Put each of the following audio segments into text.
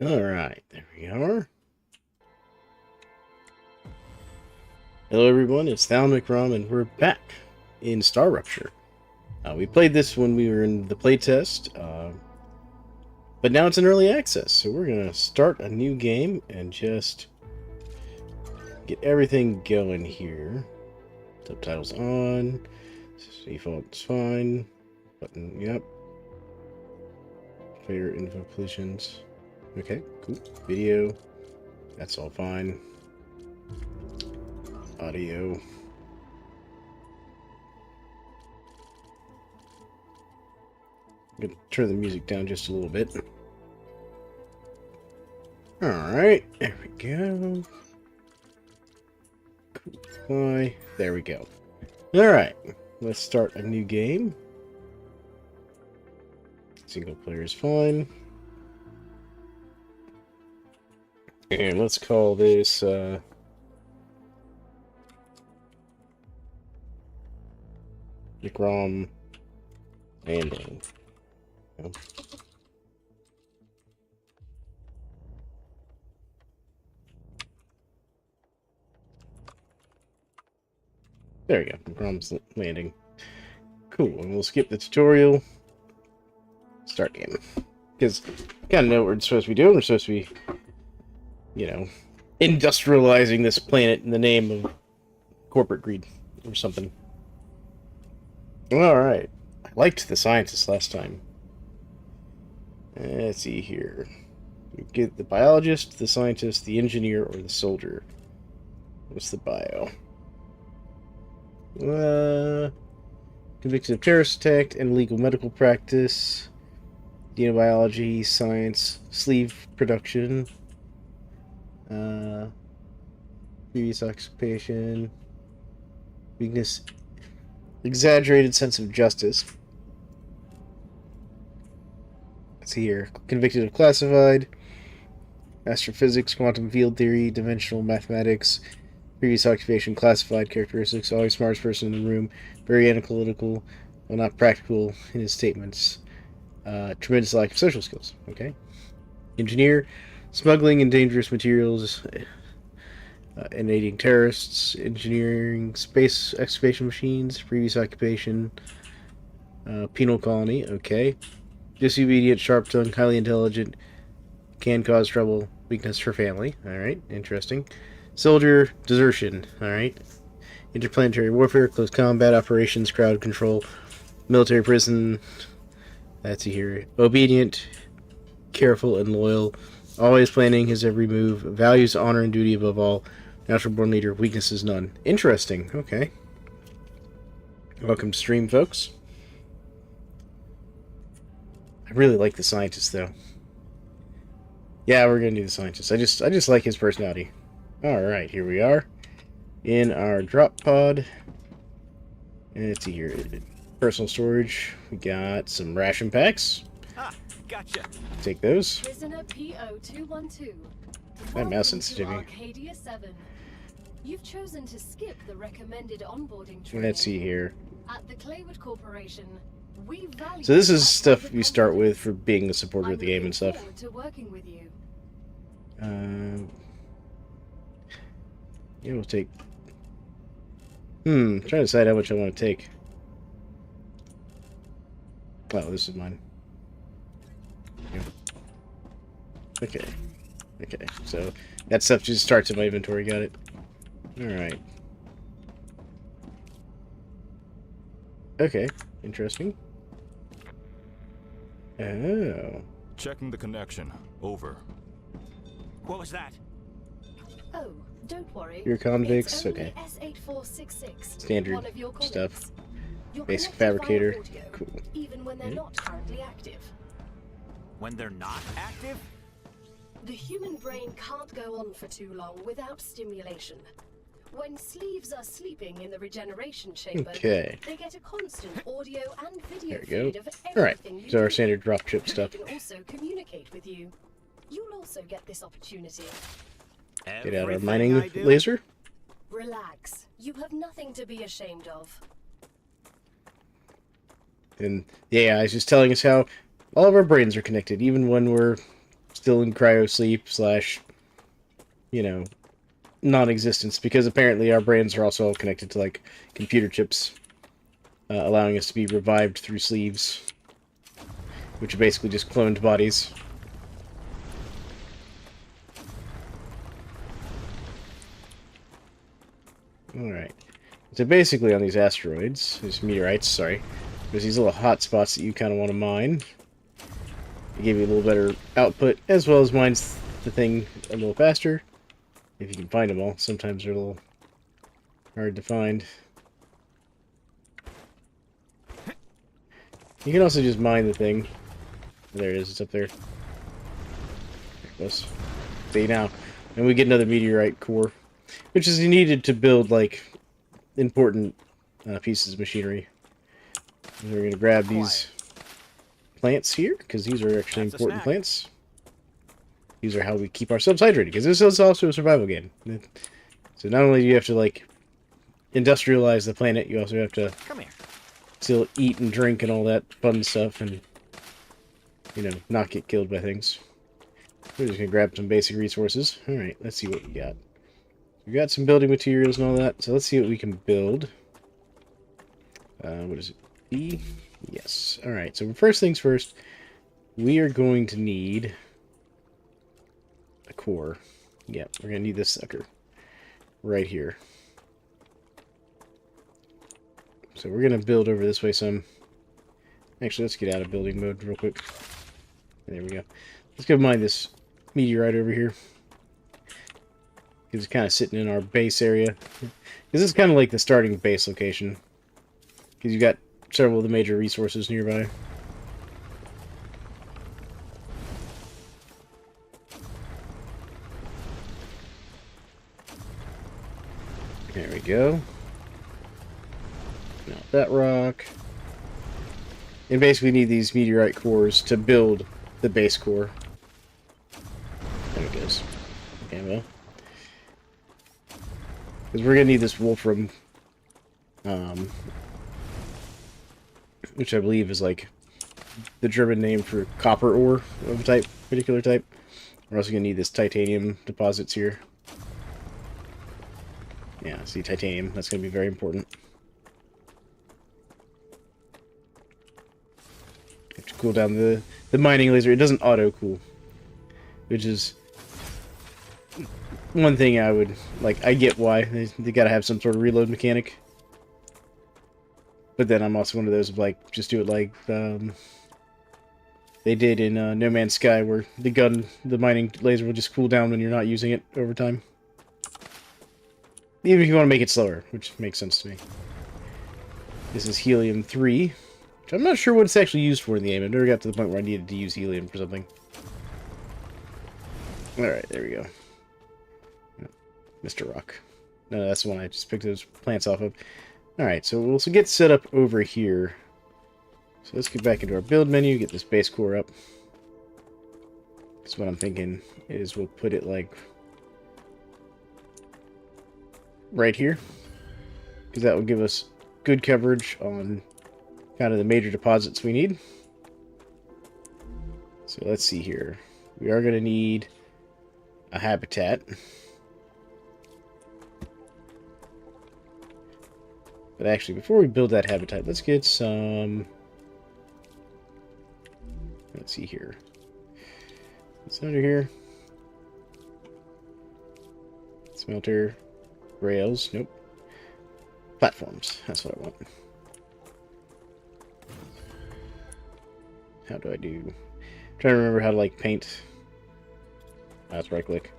Alright, there we are. Hello everyone, it's Thalan McRom, and we're back in StarRupture. We played this when we were in the playtest, but now it's in early access, so we're going to start a new game and just get everything going here. Subtitles on, default's fine, button, yep. Player info positions, okay, cool. Video, that's all fine. Audio. I'm going to turn the music down just a little bit. Alright, there we go. Why? There we go. Alright, let's start a new game. Single player is fine. And let's call this, McRom Landing. There we go, McRom's Landing. Cool, and we'll skip the tutorial. Start game. Because we kind of know what we're supposed to be doing. We're supposed to be, you know, industrializing this planet in the name of corporate greed or something. Alright. I liked the scientist last time. Let's see here. We get the biologist, the scientist, the engineer, or the soldier. What's the bio? Convicted of terrorist attack and illegal medical practice. Xenobiology, science, sleeve production. Previous occupation. Weakness. Exaggerated sense of justice. Let's see here. Convicted of classified. Astrophysics, quantum field theory, dimensional mathematics. Previous occupation, classified characteristics. Always smartest person in the room. Very analytical, well, not practical in his statements. Tremendous lack of social skills. Okay. Engineer. Smuggling and dangerous materials. And aiding terrorists, engineering, space excavation machines, previous occupation, penal colony, okay. Disobedient, sharp-tongued, highly intelligent, can cause trouble, weakness for family, alright, interesting. Soldier, desertion, alright. Interplanetary warfare, close combat, operations, crowd control, military prison, that's here. Obedient, careful, and loyal, always planning his every move, values honor and duty above all. Natural born leader, weaknesses none. Interesting, okay. Welcome to stream, folks. I really like the scientist, though. Yeah, we're gonna do the scientist. I just like his personality. Alright, here we are. In our drop pod. And let's see here. Personal storage. We got some ration packs. Ah, gotcha. Take those. Prisoner PO212. That mouse sensitivity. Arcadia 7. You've chosen to skip the recommended onboarding training. Let's see here. At the Claywood Corporation, we value. So this is stuff you start with for being the supporter of the game and stuff. To working with you. Yeah, we'll take. Trying to decide how much I want to take. Oh, this is mine. Yeah. Okay. Okay, so that stuff just starts in my inventory. Got it. Alright. Okay, interesting. Oh. Checking the connection. Over. What was that? Oh, don't worry. You're convicts? It's only Okay. S8466. Standard one of your stuff. colleagues. You're Basic connected via fabricator. audio, Cool. even when they're not currently active. When they're not active? The human brain can't go on for too long without stimulation. When sleeves are sleeping in the regeneration chamber, Okay. they get a constant audio and video There we go. feed of Alright, everything you so our do. standard dropship stuff. They can also communicate with you. You'll also get this opportunity. Get out our Everything mining I do? laser. Relax. You have nothing to be ashamed of. And yeah, it's just telling us how all of our brains are connected, even when we're still in cryo sleep slash, you know, non-existence, because apparently our brains are also all connected to like computer chips, allowing us to be revived through sleeves, which are basically just cloned bodies. Alright. So basically on these asteroids, these meteorites, sorry, there's these little hot spots that you kind of want to mine. They give you a little better output, as well as mines the thing a little faster. If you can find them all. Sometimes they're a little hard to find. You can also just mine the thing. There it is, it's up there. There it goes. See now. And we get another meteorite core, which is needed to build, like, important pieces of machinery. And we're going to grab these plants here, because these are actually important plants. These are how we keep ourselves hydrated, because this is also a survival game. So not only do you have to, like, industrialize the planet, you also have to still eat and drink and all that fun stuff, and, you know, not get killed by things. We're just going to grab some basic resources. Alright, let's see what we got. We got some building materials and all that, so let's see what we can build. What is it? B? Yes. Alright, so first things first, we are going to need a core. Yeah, we're going to need this sucker. Right here. So we're going to build over this way some. Actually, let's get out of building mode real quick. There we go. Let's go mine this meteorite over here. It's kind of sitting in our base area. This is kind of like the starting base location. Because you've got several of the major resources nearby. There we go. Now that rock. And basically need these meteorite cores to build the base core. There it goes. Okay, well. Because we're going to need this wolfram. Which I believe is like the German name for copper ore of a type, particular type. We're also going to need this titanium deposits here. Yeah, see, titanium. That's going to be very important. Have to cool down the mining laser. It doesn't auto-cool. Which is one thing I would... Like, I get why. They got to have some sort of reload mechanic. But then I'm also one of those of, like, just do it like they did in No Man's Sky, where the mining laser will just cool down when you're not using it over time. Even if you want to make it slower, which makes sense to me. This is helium-3, which I'm not sure what it's actually used for in the game. I've never got to the point where I needed to use helium for something. Alright, there we go. Mr. Rock. No, that's the one I just picked those plants off of. Alright, so we'll get set up over here. So let's get back into our build menu, get this base core up. So what I'm thinking is we'll put it like right here. Because that will give us good coverage on kind of the major deposits we need. So let's see here. We are going to need a habitat. But actually, before we build that habitat, let's get some... Let's see here. What's under here? Smelter. Rails. Nope. Platforms. That's what I want. How do I do... I'm trying to remember how to, like, paint. That's right click.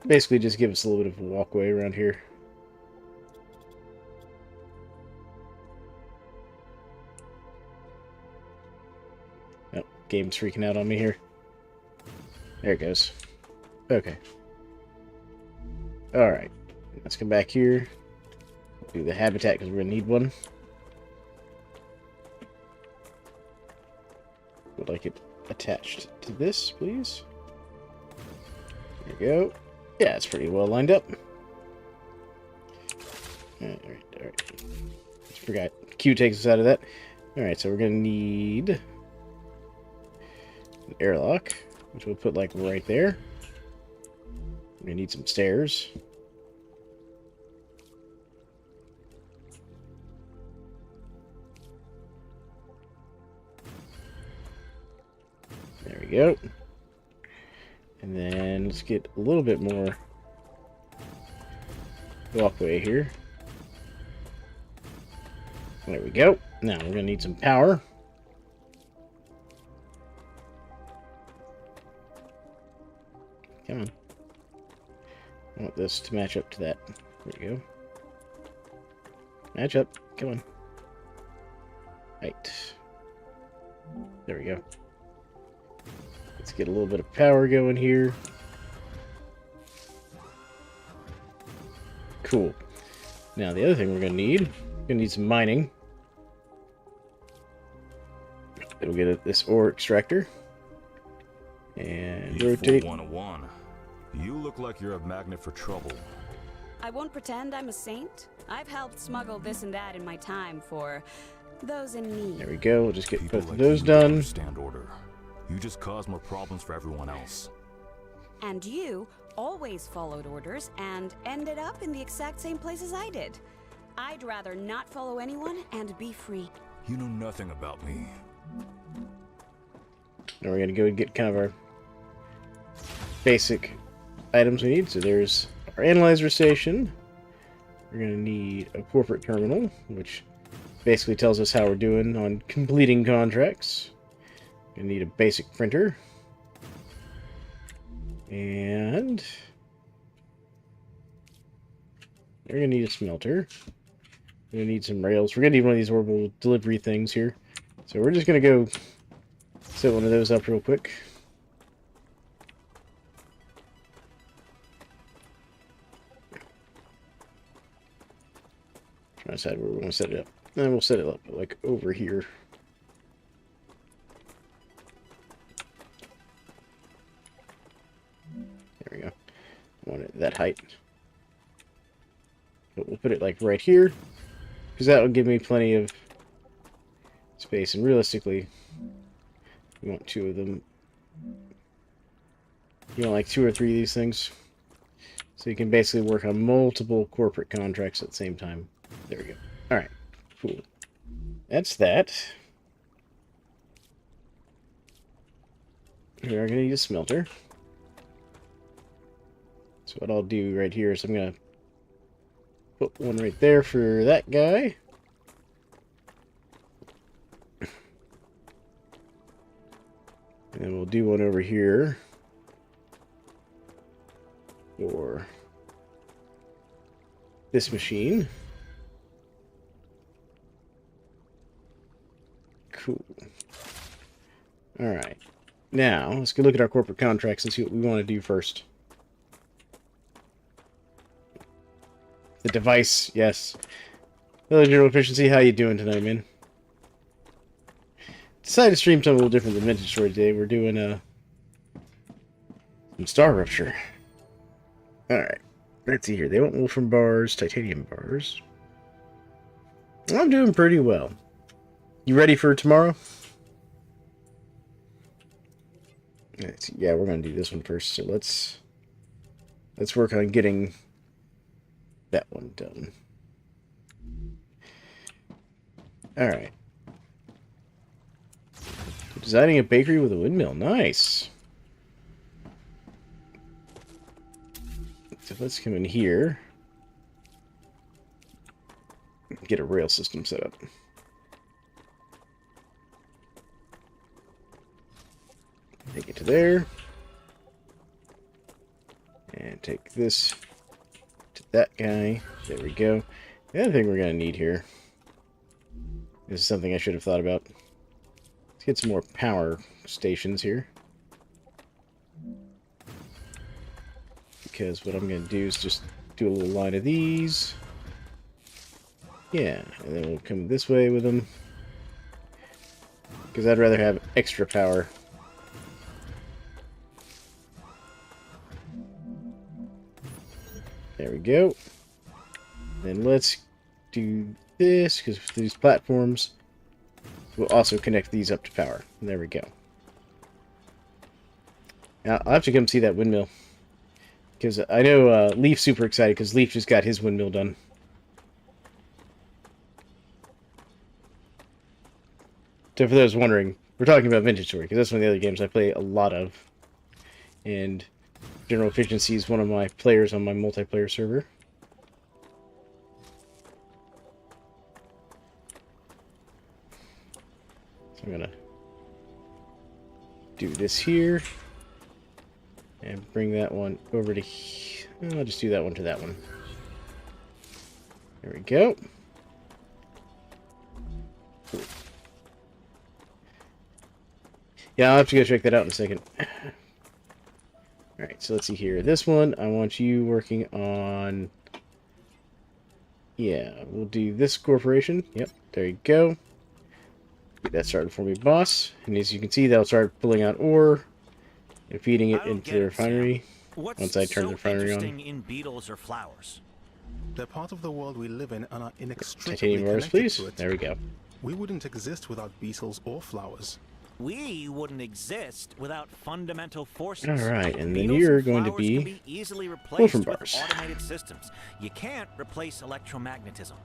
Basically, just give us a little bit of a walkway around here. Oh, game's freaking out on me here. There it goes. Okay. Alright. Let's come back here. Do the habitat because we're going to need one. Would like it attached to this, please. There we go. Yeah, it's pretty well lined up. Alright. Just forgot. Q takes us out of that. Alright, so we're going to need An airlock, which we'll put like right there. We're gonna need some stairs. There we go. And then let's get a little bit more walkway here. There we go. Now we're gonna need some power. Come on. I want this to match up to that. There we go. Match up. Come on. Right. There we go. Let's get a little bit of power going here. Cool. Now the other thing we're gonna need some mining. We'll get this ore extractor. And rotate. 101. You look like you're a magnet for trouble. I won't pretend I'm a saint. I've helped smuggle this and that in my time for those in need. There we go. We'll just get People both of like those you don't done. understand order. You just cause more problems for everyone else. And you always followed orders and ended up in the exact same place as I did. I'd rather not follow anyone and be free. You know nothing about me. Now we're gonna go and get kind of our basic items we need. So there's our analyzer station. We're gonna need a corporate terminal, which basically tells us how we're doing on completing contracts. Gonna need a basic printer. And we're gonna need a smelter. We're gonna need some rails. We're gonna need one of these orbital delivery things here. So we're just gonna go set one of those up real quick. Trying to decide where we want to set it up. And we'll set it up like over here. There we go. I want it that height. But we'll put it like right here, because that will give me plenty of space. And realistically, you want two of them. You want like 2 or 3 of these things. So you can basically work on multiple corporate contracts at the same time. There we go. Alright, cool. That's that. We are going to need a smelter. So what I'll do right here is I'm going to put one right there for that guy. And then we'll do one over here for this machine. Cool. Alright. Now, let's go look at our corporate contracts and see what we want to do first. The device, yes. Hello, General Efficiency. How you doing tonight, man? Decided to stream something a little different than Vintage Story today. We're doing some StarRupture. Alright. Let's see here. They want Wolfram bars, titanium bars. I'm doing pretty well. You ready for tomorrow? Let's see. Yeah, we're gonna do this one first. So let's work on getting that one done. Alright. Designing a bakery with a windmill. Nice. So let's come in here. Get a rail system set up. Take it to there. And take this to that guy. There we go. The other thing we're going to need here. This is something I should have thought about. Let's get some more power stations here. Because what I'm going to do is just do a little line of these. Yeah, and then we'll come this way with them. Because I'd rather have extra power. There we go. Then let's do this, because these platforms will also connect these up to power. There we go. Now, I'll have to come see that windmill. Because I know Leaf's super excited because Leaf just got his windmill done. So for those wondering, we're talking about Vintage Story, because that's one of the other games I play a lot of. And General Efficiency is one of my players on my multiplayer server. So I'm gonna do this here. And bring that one over to here. I'll just do that one to that one. There we go. Yeah, I'll have to go check that out in a second. Alright, so let's see here. This one, I want you working on... Yeah, we'll do this corporation. Yep, there you go. Get that started for me, boss. And as you can see, that'll start pulling out ore and feeding it into the refinery. Once I turn the refinery on. In beetles or flowers? They're part of the world we live in and are inextricably Titanium bars, connected please. to it. There we go. We wouldn't exist without beetles or flowers. We wouldn't exist without fundamental forces. Alright, and then Beetles you're and going to flowers can be easily replaced wolfram with bars. automated systems. You can't replace electromagnetism.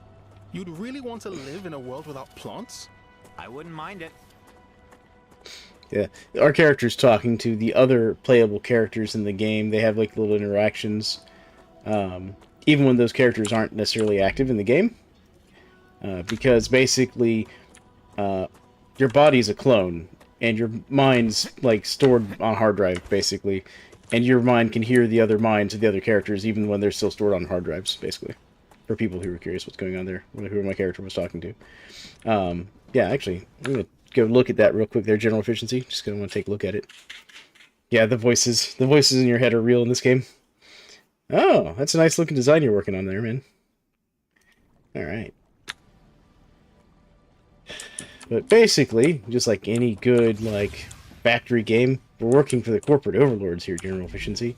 You'd really want to live in a world without plants? I wouldn't mind it. Yeah, our character's talking to the other playable characters in the game. They have like little interactions, even when those characters aren't necessarily active in the game, because basically your body's a clone and your mind's like stored on a hard drive, basically, and your mind can hear the other minds of the other characters even when they're still stored on hard drives, basically. For people who were curious what's going on there, who my character was talking to. Yeah, actually, I'm gonna go look at that real quick there, General Efficiency. Just gonna want to take a look at it. Yeah, the voices in your head are real in this game. Oh, that's a nice looking design you're working on there, man. Alright. But basically, just like any good, like, factory game, we're working for the corporate overlords here, General Efficiency.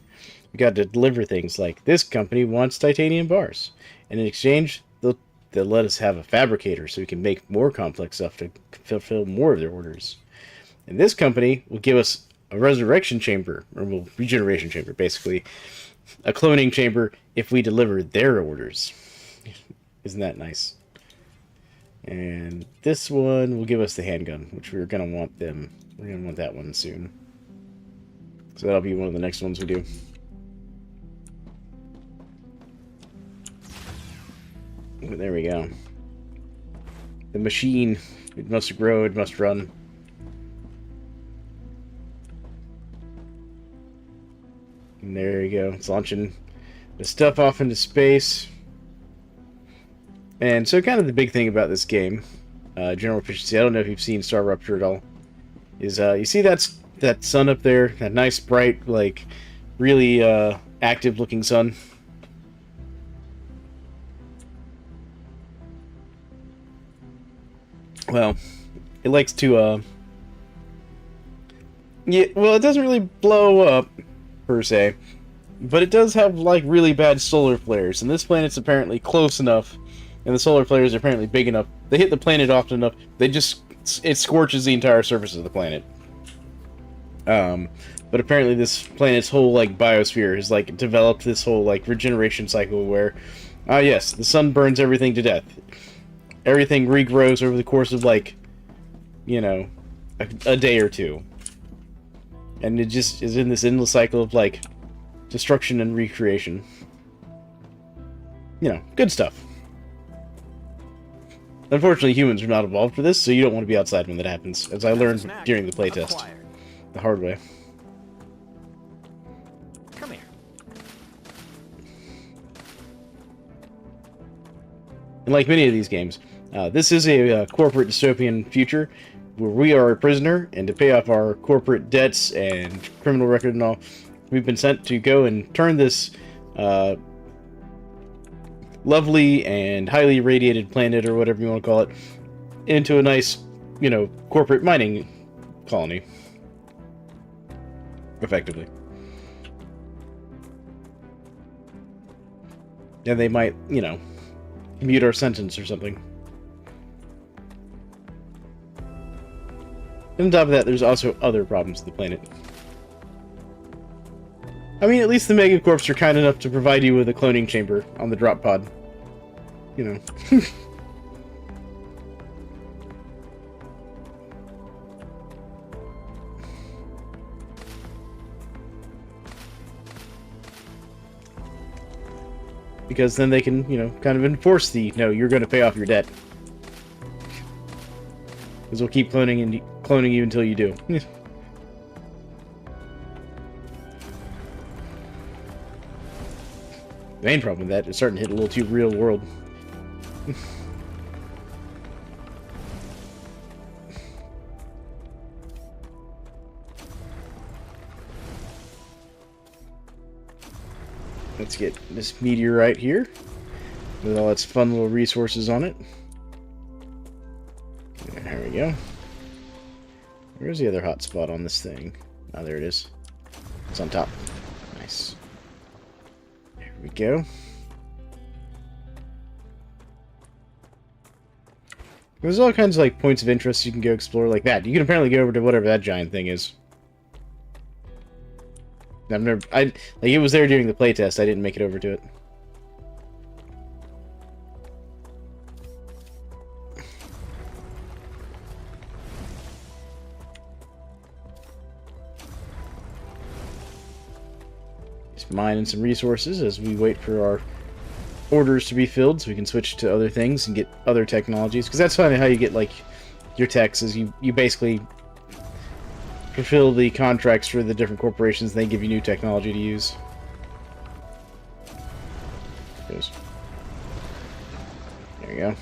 We got to deliver things like, this company wants titanium bars. And in exchange, they'll let us have a fabricator so we can make more complex stuff to fulfill more of their orders. And this company will give us a resurrection chamber, or regeneration chamber, basically. A cloning chamber if we deliver their orders. Isn't that nice? And this one will give us the handgun, which we're going to want them. We're going to want that one soon. So that'll be one of the next ones we do. But there we go. The machine. It must grow, it must run. And there you go. It's launching the stuff off into space. And so kind of the big thing about this game, General Efficiency, I don't know if you've seen StarRupture at all, is you see that sun up there, that nice, bright, like, really active-looking sun? Well, it likes to, yeah, well, it doesn't really blow up, per se, but it does have, like, really bad solar flares, and this planet's apparently close enough, and the solar flares are apparently big enough, they hit the planet often enough, it scorches the entire surface of the planet. But apparently this planet's whole, like, biosphere has, like, developed this whole, like, regeneration cycle where, yes, the sun burns everything to death. Everything regrows over the course of, like, you know, a day or two. And it just is in this endless cycle of, like, destruction and recreation. You know, good stuff. Unfortunately, humans are not evolved for this, so you don't want to be outside when that happens, as I learned during the playtest. The hard way. Come here. And like many of these games, this is a corporate dystopian future where we are a prisoner, and to pay off our corporate debts and criminal record and all, we've been sent to go and turn this lovely and highly irradiated planet, or whatever you want to call it, into a nice, you know, corporate mining colony. Effectively. And they might, you know, commute our sentence or something. And on top of that, there's also other problems with the planet. I mean, at least the Megacorps are kind enough to provide you with a cloning chamber on the drop pod. You know. Because then they can, you know, kind of enforce the, no, you're going to pay off your debt. Because we'll keep cloning you until you do. The main problem with that is starting to hit a little too real world. Let's get this meteorite here with all its fun little resources on it. There we go. Where's the other hot spot on this thing? Oh, there it is. It's on top. Nice. There we go. There's all kinds of like points of interest you can go explore like that. You can apparently go over to whatever that giant thing is. Like it was there during the playtest. I didn't make it over to it. Just mining some resources as we wait for our orders to be filled, so we can switch to other things and get other technologies. Because that's kind of how you get like your techs. Is you basically fulfill the contracts for the different corporations, and they give you new technology to use. There you go.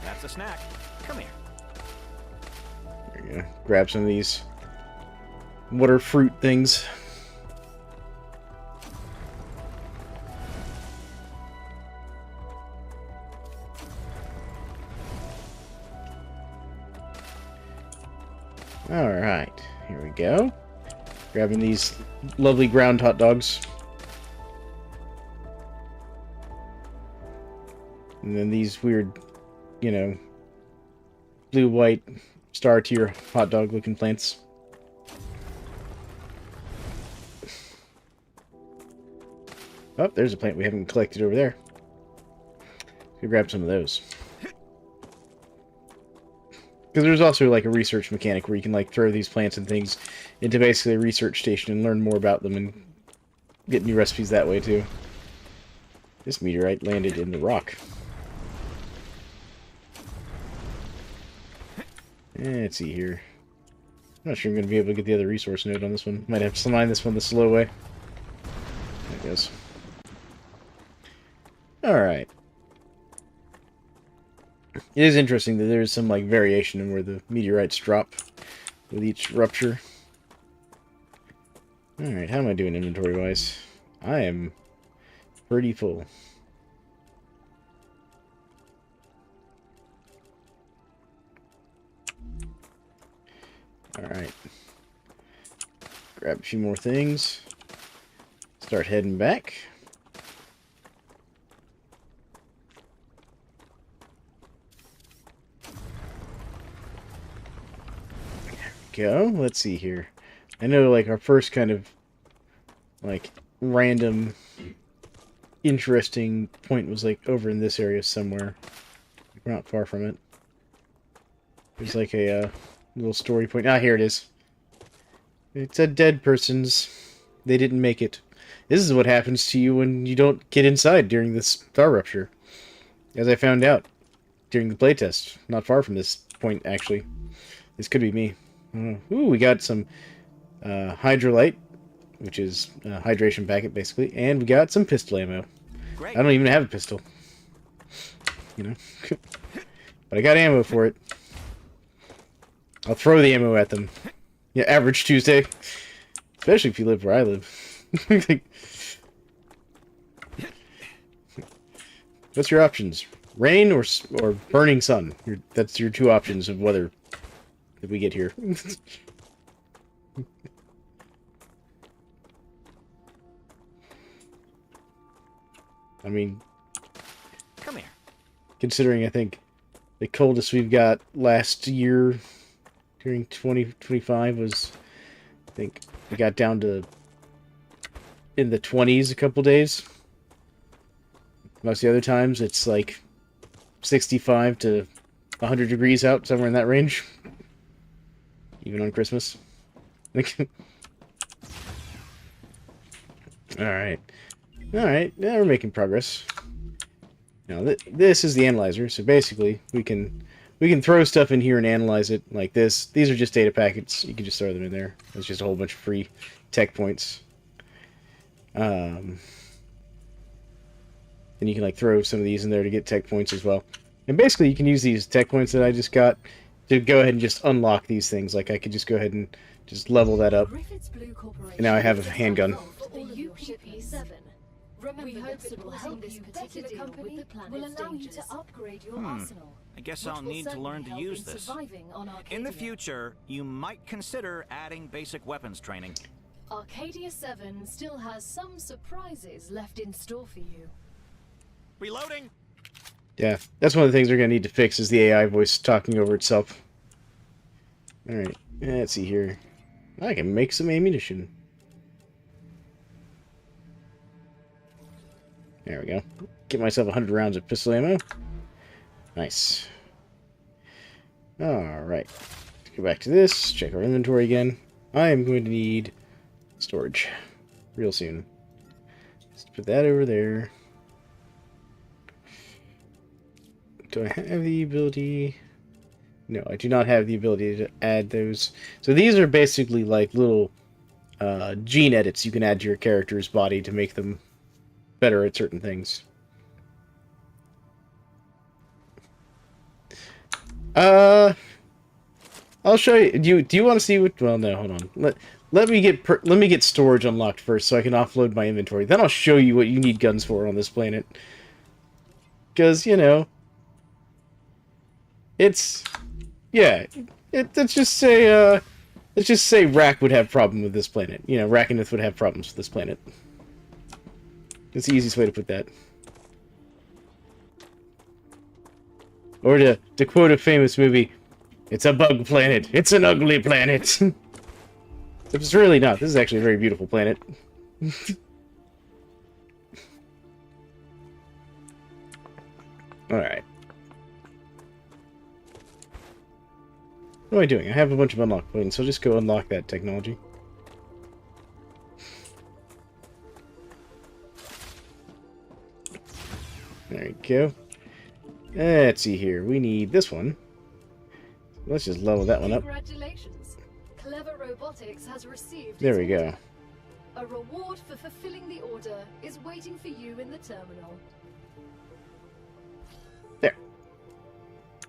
That's a snack. Come here. There you go. Grab some of these water fruit things. Alright, here we go. Grabbing these lovely ground hot dogs. And then these weird, you know, blue-white star tier hot dog looking plants. Oh, there's a plant we haven't collected over there. Let's grab some of those. Because there's also like a research mechanic where you can like throw these plants and things into basically a research station and learn more about them and get new recipes that way too. This meteorite landed in the rock. Let's see here. I'm not sure I'm going to be able to get the other resource node on this one. Might have to mine this one the slow way. There it goes. Alright. It is interesting that there's some like variation in where the meteorites drop with each rupture. Alright, how am I doing inventory-wise? I am pretty full. Alright. Grab a few more things. Start heading back. Go. Let's see here. I know like our first kind of like random interesting point was like over in this area somewhere. We're not far from it. There's like a little story point. Ah, here it is. It's a dead person's. They didn't make it. This is what happens to you when you don't get inside during this StarRupture. As I found out during the playtest. Not far from this point, actually. This could be me. Ooh, we got some hydrolyte, which is a hydration packet, basically. And we got some pistol ammo. Great. I don't even have a pistol. You know? But I got ammo for it. I'll throw the ammo at them. Yeah, average Tuesday. Especially if you live where I live. What's your options? Rain or burning sun? That's your two options of weather that we get here. I mean, Come here. considering I think the coldest we've got last year during 2025 was think we got down to in the 20s a couple days. Most of the other times, it's like 65 to 100 degrees out, somewhere in that range. Even on Christmas. Alright. Alright, now we're making progress. Now, this is the analyzer, so basically, we can throw stuff in here and analyze it like this. These are just data packets. You can just throw them in there. It's just a whole bunch of free tech points. And you can like throw some of these in there to get tech points as well. And basically, you can use these tech points that I just got to go ahead and just unlock these things. Like I could just go ahead and just level that up. And now I have a handgun. We hope it will help this particular company will allow you to upgrade your arsenal. I guess I'll need to learn to use this. In the future, you might consider adding basic weapons training. Arcadia 7 still has some surprises left in store for you. Reloading! Yeah, that's one of the things we're going to need to fix is the AI voice talking over itself. Alright, let's see here. I can make some ammunition. There we go. Get myself 100 rounds of pistol ammo. Nice. Alright. Go back to this. Check our inventory again. I am going to need storage real soon. Let's put that over there. Do I have the ability? No, I do not have the ability to add those. So these are basically like little gene edits you can add to your character's body to make them better at certain things. I'll show you. Do you want to see what? Well, no. Hold on. Let me get storage unlocked first, so I can offload my inventory. Then I'll show you what you need guns for on this planet. Because you know, it's let's just say Rack would have problem with this planet. You know, Rackinith would have problems with this planet. That's the easiest way to put that. Or to quote a famous movie, it's a bug planet. It's an ugly planet. It's really not. This is actually a very beautiful planet. Alright. What am I doing? I have a bunch of unlock points, so I'll just go unlock that technology. There we go. Let's see here. We need this one. Let's just level that one up. Congratulations. Clever Robotics has received. There we go. A reward for fulfilling the order is waiting for you in the terminal. There.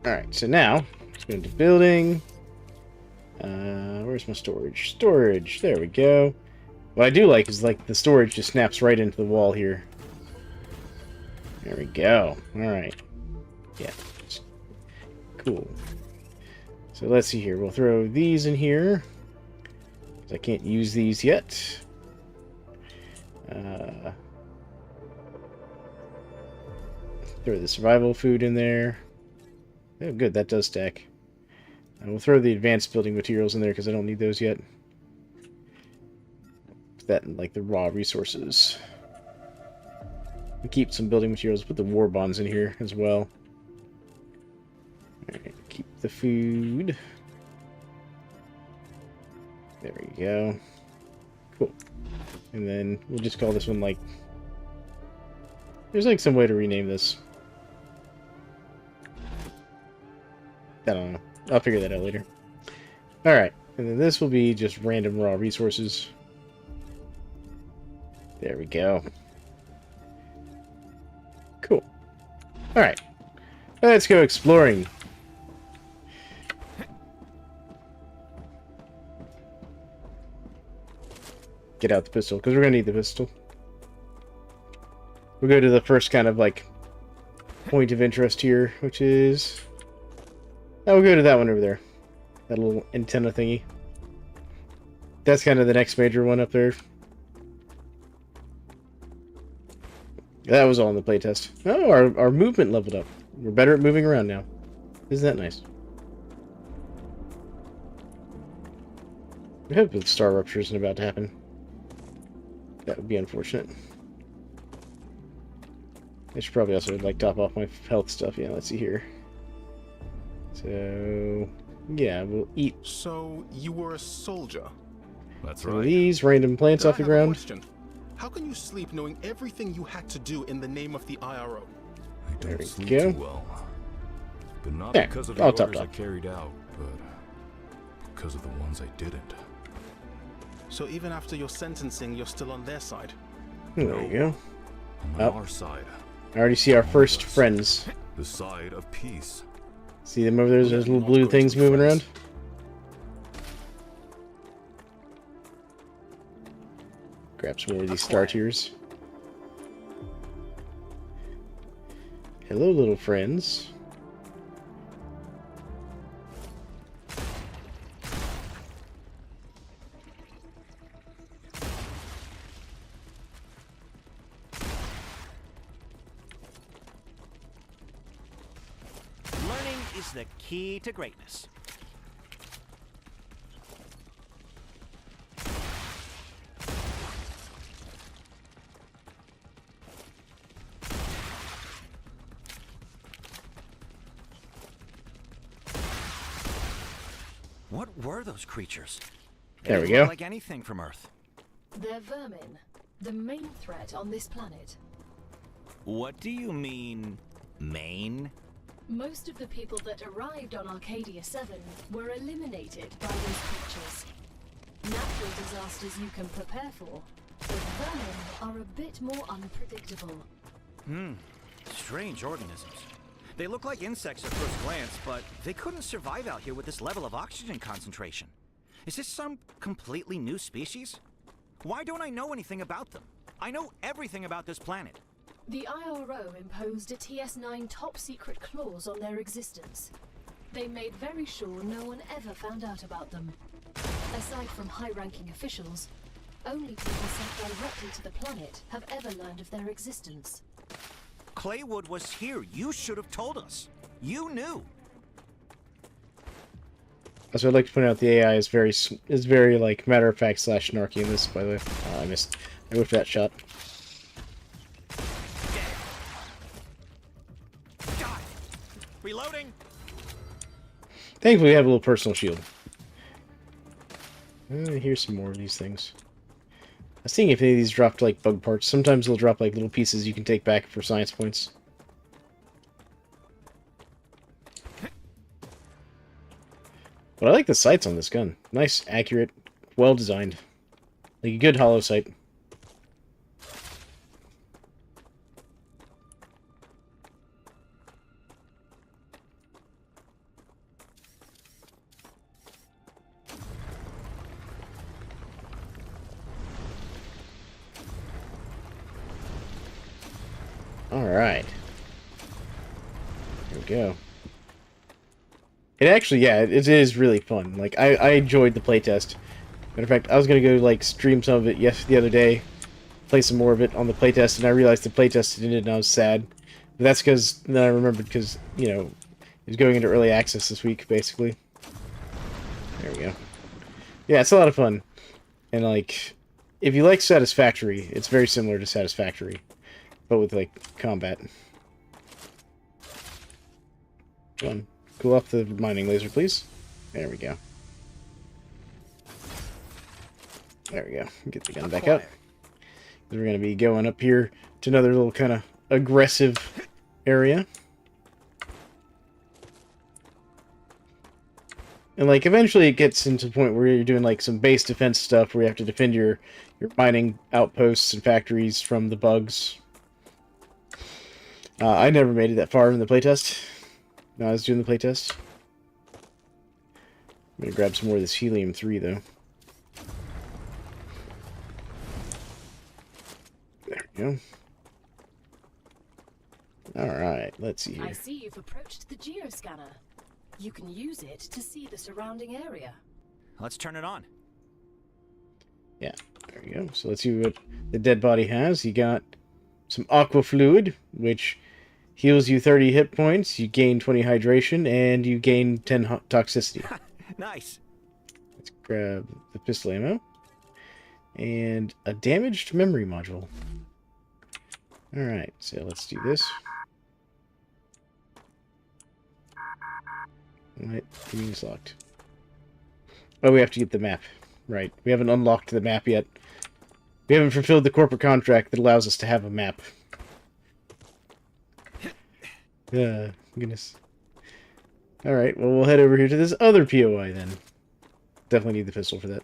Alright, so now, let's go into building. Where's my storage? Storage. There we go. What I do like is like the storage just snaps right into the wall here. There we go. Alright. Yeah. Cool. So let's see here. We'll throw these in here. I can't use these yet. Throw the survival food in there. Oh, good. That does stack. We'll throw the advanced building materials in there because I don't need those yet. Put that in like the raw resources. We'll keep some building materials. Put the war bonds in here as well. Alright, keep the food. There we go. Cool. And then we'll just call this one like... There's like some way to rename this. I don't know. I'll figure that out later. Alright. And then this will be just random raw resources. There we go. Cool. Alright. Let's go exploring. Get out the pistol, because we're going to need the pistol. We'll go to the first kind of, like, point of interest here, which is... Oh, we'll go to that one over there. That little antenna thingy. That's kind of the next major one up there. That was all in the playtest. Oh, our movement leveled up. We're better at moving around now. Isn't that nice? I hope the StarRupture isn't about to happen. That would be unfortunate. I should probably also like top off my health stuff. Yeah, let's see here. So yeah, we'll eat. So you were a soldier? That's Some of right. these random plants Then off I the have a ground. question. How can you sleep knowing everything you had to do in the name of the IRO? I There we don't sleep go. too well. But not There, because of the all topped orders I up. carried out, but because of the ones I didn't. So even after your sentencing, you're still on their side? There you go. On Oh. our side. I already see our All of first us. friends. The side of peace. See them over there? Those We're little not blue going to things be moving friends. around. Grab some more of these star tears. Hello, little friends. Learning is the key to greatness. What were those creatures? They There we didn't go. look like anything from Earth. They're vermin, the main threat on this planet. What do you mean, main? Most of the people that arrived on Arcadia 7 were eliminated by these creatures. Natural disasters you can prepare for, but vermin are a bit more unpredictable. Strange organisms. They look like insects at first glance, but they couldn't survive out here with this level of oxygen concentration. Is this some completely new species? Why don't I know anything about them? I know everything about this planet. The IRO imposed a TS9 top-secret clause on their existence. They made very sure no one ever found out about them. Aside from high-ranking officials, only people sent directly to the planet have ever learned of their existence. Claywood was here. You should have told us. You knew. Also, I'd like to point out the AI is very like matter of fact / snarky in this. By the way, I missed. I whiffed that shot. God. Reloading. Thankfully, we have a little personal shield. Here's some more of these things. I was seeing if any of these dropped like bug parts. Sometimes they'll drop like little pieces you can take back for science points. But I like the sights on this gun. Nice, accurate, well designed. Like a good hollow sight. Alright. There we go. It actually, yeah, it is really fun. Like, I enjoyed the playtest. Matter of fact, I was going to go, like, stream some of it the other day. Play some more of it on the playtest, and I realized the playtest ended, and I was sad. But that's because, then I remembered, because, you know, it was going into early access this week, basically. There we go. Yeah, it's a lot of fun. And, like, if you like Satisfactory, it's very similar to Satisfactory. But with, like, combat. Come on. Cool off the mining laser, please. There we go. There we go. Get the gun back out. We're going to be going up here to another little kind of aggressive area. And, like, eventually it gets into the point where you're doing, like, some base defense stuff where you have to defend your mining outposts and factories from the bugs. I never made it that far in the playtest. No, I was doing the playtest. I'm going to grab some more of this helium-3, though. There we go. Alright, let's see here. I see you've approached the geoscanner. You can use it to see the surrounding area. Let's turn it on. Yeah, there we go. So let's see what the dead body has. You got some aqua fluid, which heals you 30 hit points, you gain 20 hydration, and you gain 10 toxicity. Nice. grab the pistol ammo. And a damaged memory module. Alright, so let's do this. Alright, convenience locked. Oh, we have to get the map. Right. We haven't unlocked the map yet. We haven't fulfilled the corporate contract that allows us to have a map. Goodness. Alright, well, we'll head over here to this other POI then. Definitely need the pistol for that.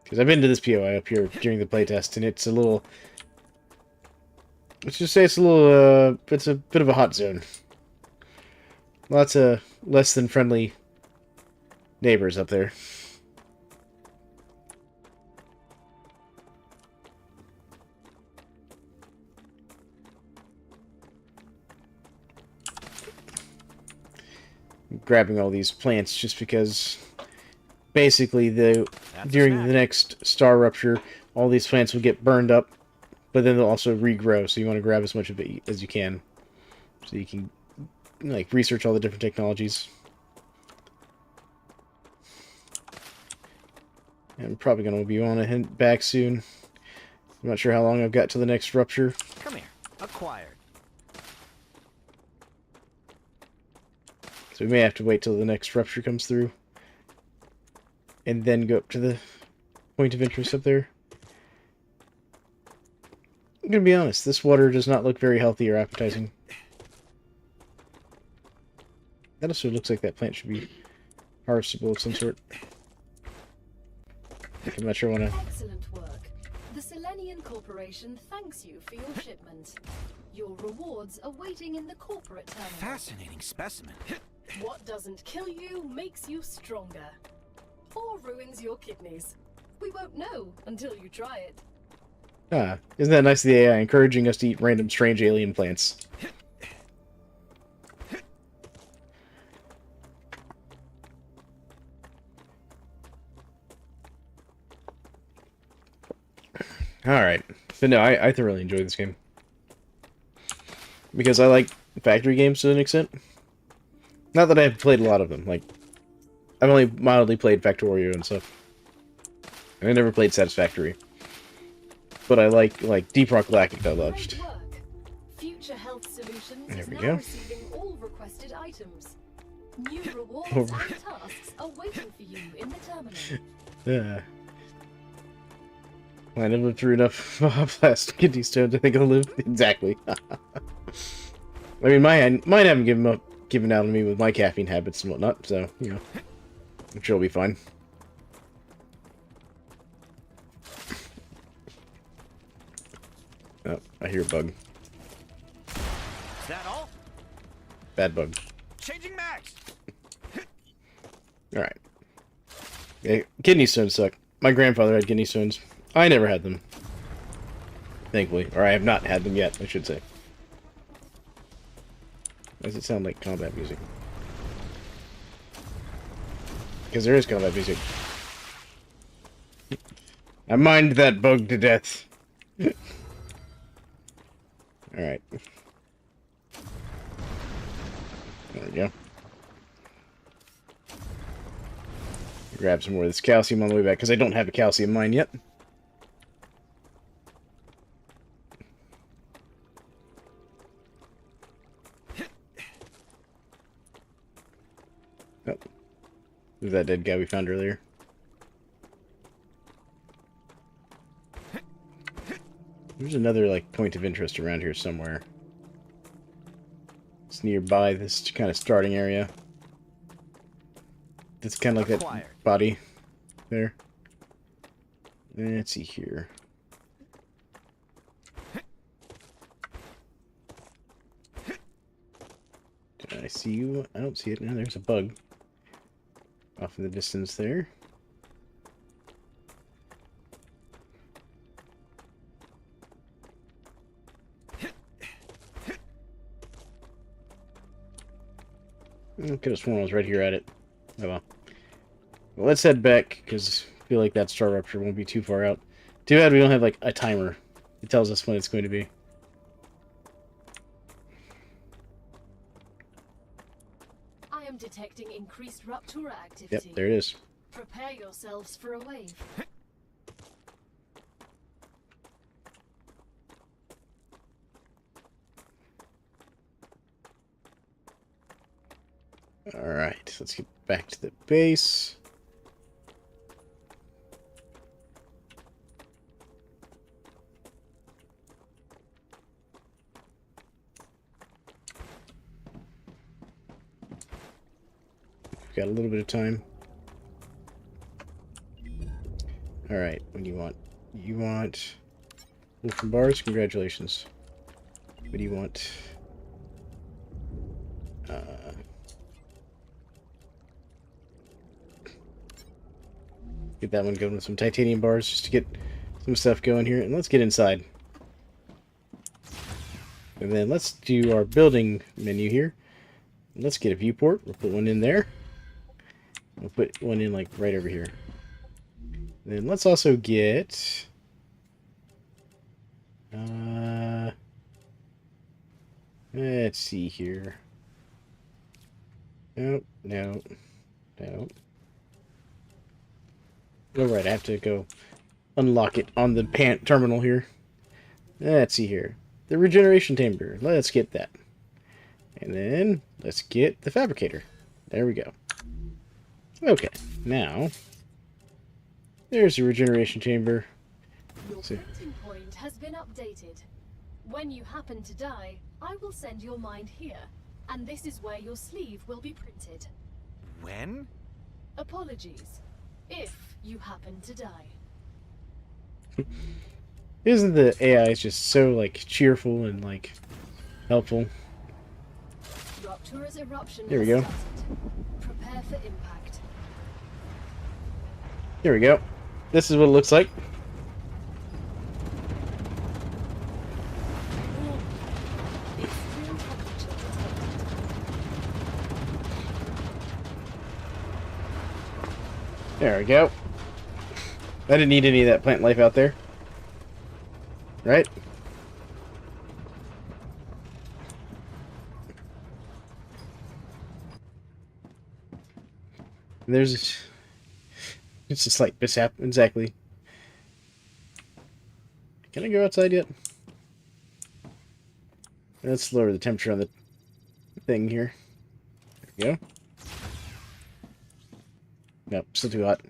Because I've been to this POI up here during the playtest, and it's a little... Let's just say it's a little, it's a bit of a hot zone. Lots of less than friendly neighbors up there. Grabbing all these plants just because basically during the next StarRupture, all these plants will get burned up, but then they'll also regrow, so you want to grab as much of it as you can so you can like research all the different technologies. I'm probably going to be on a hint back soon. I'm not sure how long I've got till the next rupture. Come here. Acquired. So we may have to wait till the next rupture comes through. And then go up to the point of interest up there. I'm going to be honest, this water does not look very healthy or appetizing. That also looks like that plant should be harvestable of some sort. I'm not sure I want to... Excellent work. The Selenian Corporation thanks you for your shipment. Your rewards are waiting in the corporate terminal. Fascinating specimen. What doesn't kill you makes you stronger. Or ruins your kidneys. We won't know until you try it. Ah, isn't that nice of the AI encouraging us to eat random strange alien plants? Alright. But no, I thoroughly enjoyed this game. Because I like factory games to an extent. Not that I've played a lot of them. Like, I've only mildly played Factorio and stuff. And I never played Satisfactory. But I like Deep Rock Galactic I loved. Great work. Future Health Solutions There is we now go. receiving all requested items. New rewards Over. and tasks are waiting for you in the terminal. Yeah. I never lived through enough blast kidney stones. I think I'll live exactly. I mean, mine haven't given out on me with my caffeine habits and whatnot, so you know, I'm sure I'll be fine. Oh, I hear a bug. Is that all? Bad bug. Changing mags. All right. Yeah, kidney stones suck. My grandfather had kidney stones. I never had them. Thankfully. Or I have not had them yet, I should say. Does it sound like combat music? Because there is combat music. I mined that bug to death. Alright. There we go. Grab some more of this calcium on the way back, because I don't have a calcium mine yet. Oh. There's that dead guy we found earlier. There's another, like, point of interest around here somewhere. It's nearby this kind of starting area. It's kind of like Acquired. that body there. Let's see here. Did I see you? I don't see it. No, there's a bug. Off in the distance there. I could have sworn I was right here at it. Oh well. Well, let's head back, because I feel like that StarRupture won't be too far out. Too bad we don't have, like, a timer. It tells us when it's going to be. I I am detecting increased Ruptura activity. Yep, there it is. Prepare yourselves for a wave. Alright, let's get back to the base. We've got a little bit of time. Alright, what do you want? You want Wolfen bars? Congratulations. What do you want? Get that one going with some titanium bars just to get some stuff going here. And let's get inside. And then let's do our building menu here. Let's get a viewport. We'll put one in there. We'll put one in like right over here. And then let's also get... let's see here. Nope, no, no. Oh, right, I have to go unlock it on the terminal here. Let's see here. The regeneration chamber. Let's get that. And then let's get the fabricator. There we go. Okay, now there's the regeneration chamber. Your printing point has been updated. When you happen to die, I will send your mind here, and this is where your sleeve will be printed. When? Apologies, if you happen to die. Isn't the AI just so, like, cheerful and, like, helpful? Ruptura's eruption There we has go. started. Prepare for impact. There we go. This is what it looks like. Extreme temperature detected. There we go. I didn't need any of that plant life out there. Right? There's... It's a slight mishap. Exactly. Can I go outside yet? Let's lower the temperature on the thing here. There we go. Nope, still too hot.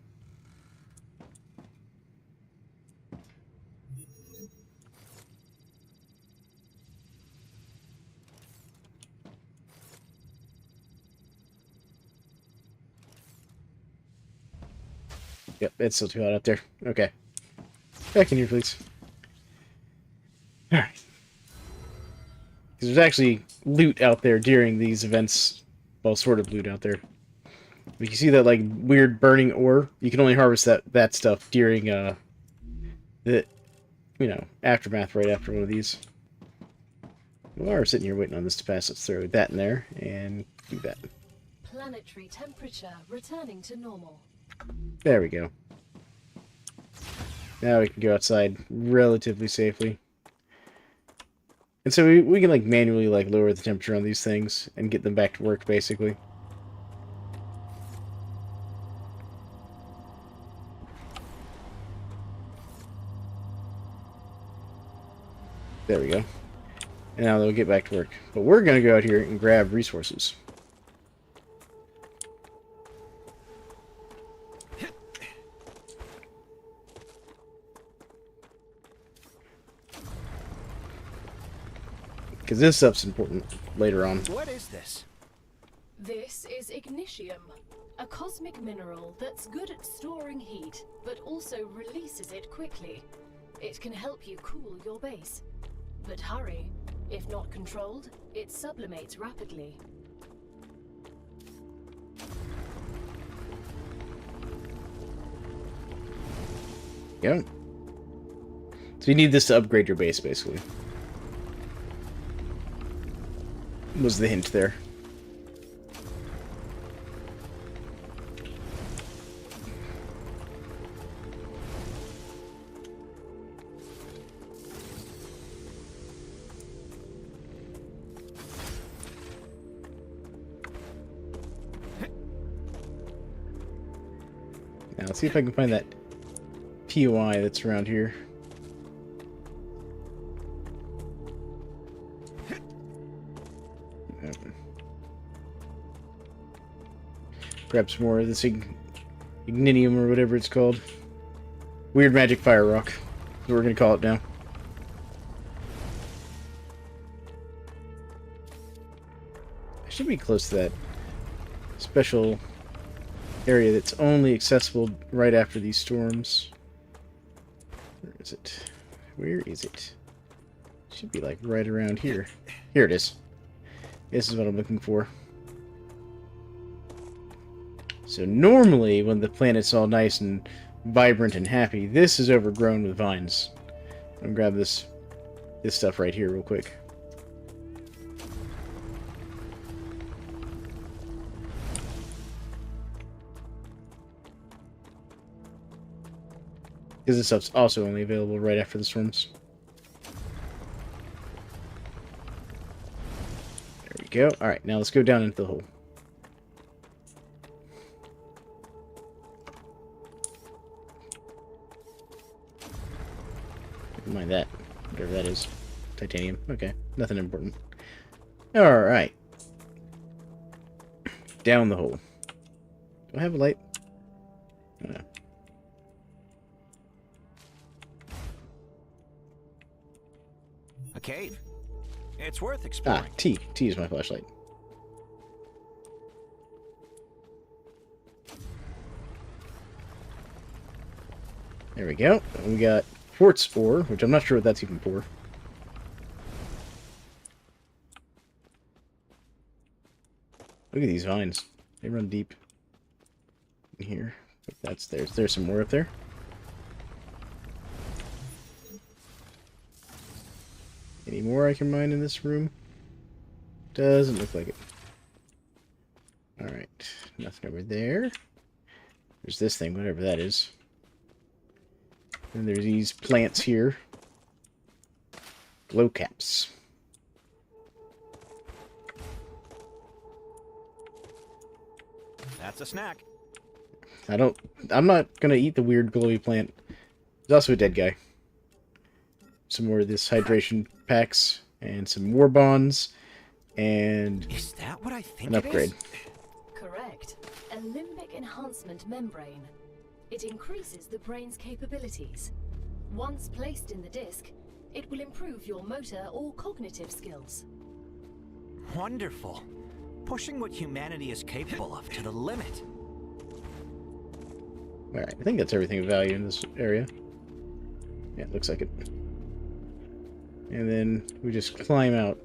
Yep, it's still too hot out there. Okay. Back in here, please. Alright. Because there's actually loot out there during these events. Well, sort of loot out there. If you see that, like, weird burning ore, you can only harvest that stuff during, the, you know, aftermath right after one of these. While we're sitting here waiting on this to pass, let's throw that in there and do that. Planetary temperature returning to normal. There we go. Now we can go outside relatively safely. And so we can, like, manually, like, lower the temperature on these things and get them back to work, basically. There we go. And now they'll get back to work. But we're going to go out here and grab resources. Because this stuff's important later on. What is this? This is ignitium, a cosmic mineral that's good at storing heat, but also releases it quickly. It can help you cool your base. But hurry, if not controlled, it sublimates rapidly. Yeah. So you need this to upgrade your base, basically. Was the hint there. Now, let's see if I can find that POI that's around here. Grab some more of this Igninium or whatever it's called. Weird magic fire rock. That's what we're going to call it now. I should be close to that special area that's only accessible right after these storms. Where is it? Where is it? It should be like right around here. Here it is. This is what I'm looking for. So normally, when the planet's all nice and vibrant and happy, this is overgrown with vines. I'm gonna grab this stuff right here real quick. Because this stuff's also only available right after the storms. There we go. Alright, now let's go down into the hole. Never mind that. Whatever that is. Titanium. Okay. Nothing important. Alright. Down the hole. Do I have a light? No. A cave. It's worth exploring. Ah, T. T is my flashlight. There we go. And we got quartz ore, which I'm not sure what that's even for. Look at these vines. They run deep in here. There's some more up there. Any more I can mine in this room? Doesn't look like it. Alright. Nothing over there. There's this thing, whatever that is. And there's these plants here. Glow caps. That's a snack. I'm not gonna eat the weird glowy plant. There's also a dead guy. Some more of this hydration packs and some war bonds and Is that what I think an upgrade. it is? Correct. A limbic enhancement membrane. It increases the brain's capabilities. Once placed in the disc, it will improve your motor or cognitive skills. Wonderful. Pushing what humanity is capable of to the limit. Alright, I think that's everything of value in this area. Yeah, it looks like it. And then we just climb out.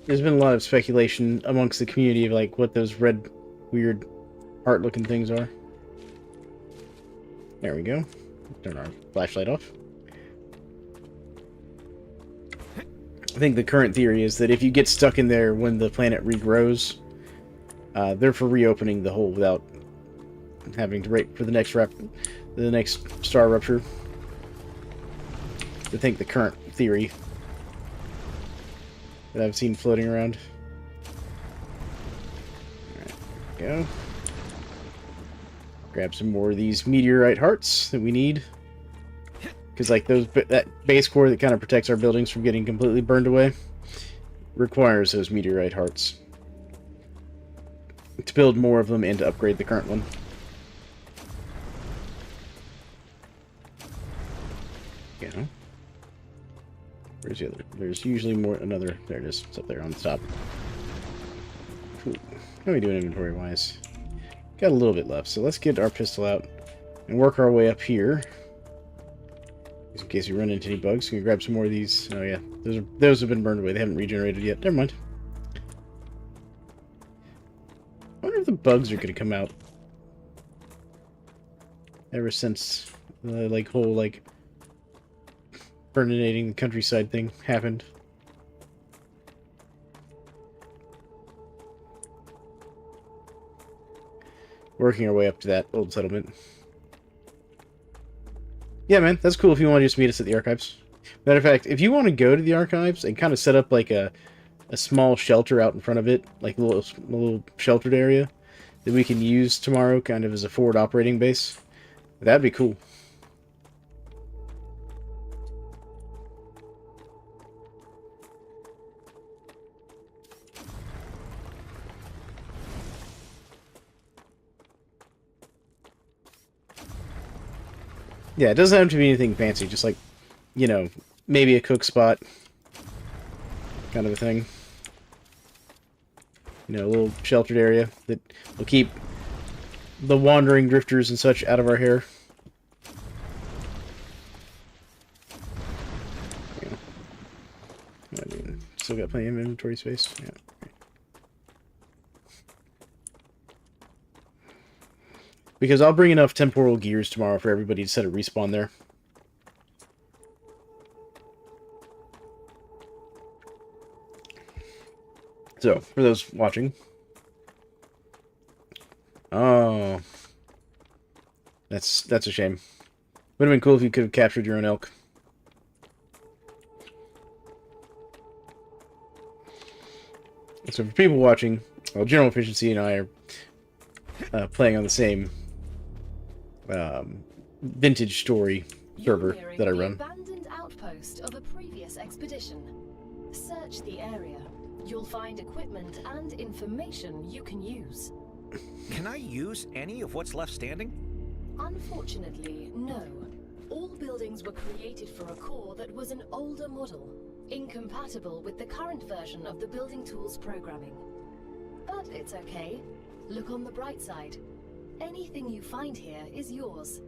There's been a lot of speculation amongst the community of like what those red, weird, heart-looking things are. There we go. Turn our flashlight off. I think the current theory is that if you get stuck in there when the planet regrows, they're for reopening the hole without having to wait for the next star rupture. I think the current theory that I've seen floating around. Alright, there we go. Grab some more of these meteorite hearts that we need. Because like that base core that kind of protects our buildings from getting completely burned away requires those meteorite hearts. To build more of them and to upgrade the current one. Yeah. Where's the other? There's usually more. Another. There it is. It's up there on the top. Cool. How are we doing inventory-wise? Got a little bit left, so let's get our pistol out and work our way up here. Just in case we run into any bugs, we can grab some more of these. Oh yeah, those have been burned away. They haven't regenerated yet. Never mind. I wonder if the bugs are going to come out. Ever since the whole burninating the countryside thing happened. Working our way up to that old settlement. Yeah, man, that's cool if you want to just meet us at the archives. Matter of fact, if you want to go to the archives and kind of set up like a small shelter out in front of it, like a little sheltered area, that we can use tomorrow kind of as a forward operating base. That'd be cool. Yeah, it doesn't have to be anything fancy, just like, you know, maybe a cook spot kind of a thing. You know, a little sheltered area that will keep the wandering drifters and such out of our hair. Yeah. I mean, still got plenty of inventory space. Yeah. Because I'll bring enough temporal gears tomorrow for everybody to set a respawn there. So, for those watching. Oh. That's a shame. Would have been cool if you could have captured your own elk. So for people watching, well, General Efficiency and I are playing on the same vintage story server that I run. The abandoned outpost of a previous expedition. Search the area. You'll find equipment and information you can use. Can I use any of what's left standing? Unfortunately, no. All buildings were created for a core that was an older model, incompatible with the current version of the building tools programming. But it's okay. Look on the bright side. Anything you find here is yours.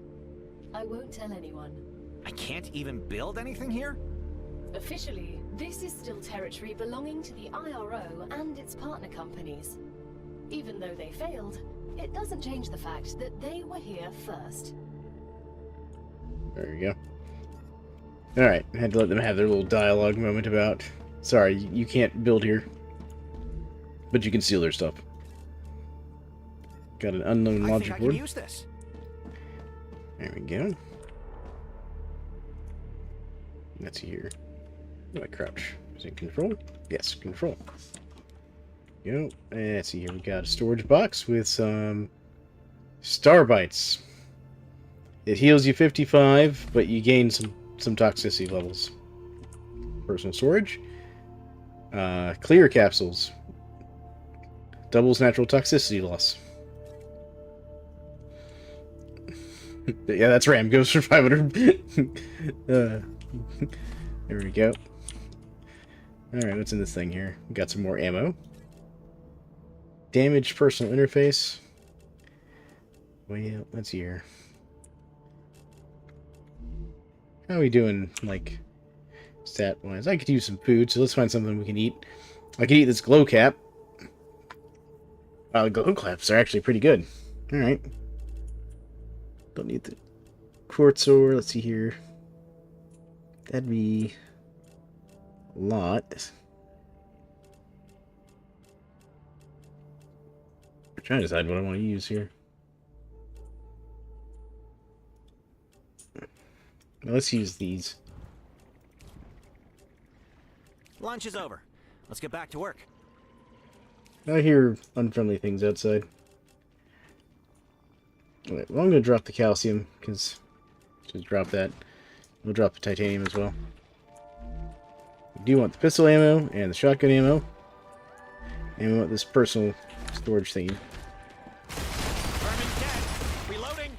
I won't tell anyone. I can't even build anything here? Officially, this is still territory belonging to the IRO and its partner companies. Even though they failed, it doesn't change the fact that they were here first. There you go. Alright, I had to let them have their little dialogue moment about, sorry, you can't build here, but you can steal their stuff. Got an unknown logic I board. can use this. There we go. Let's see here. Do I crouch? Is it control? Yes, control. Go. Let's see here. We got a storage box with some star bites. It heals you 55, but you gain some toxicity levels. Personal storage. Clear capsules. Doubles natural toxicity loss. Yeah, that's RAM. Goes for 500. There we go. Alright, what's in this thing here? We got some more ammo. Damaged personal interface. Well, let's see here. How are we doing, like, stat-wise? I could use some food, so let's find something we can eat. I can eat this glow cap. Wow, the glow caps are actually pretty good. Alright. Don't need the quartz ore. Let's see here. That'd be a lot. I'm trying to decide what I want to use here. Let's use these. Lunch is over. Let's get back to work. I hear unfriendly things outside. Alright, well, I'm going to drop the calcium, because just drop that. We'll drop the titanium as well. We do want the pistol ammo and the shotgun ammo. And we want this personal storage thingy. Vermin dead. Reloading.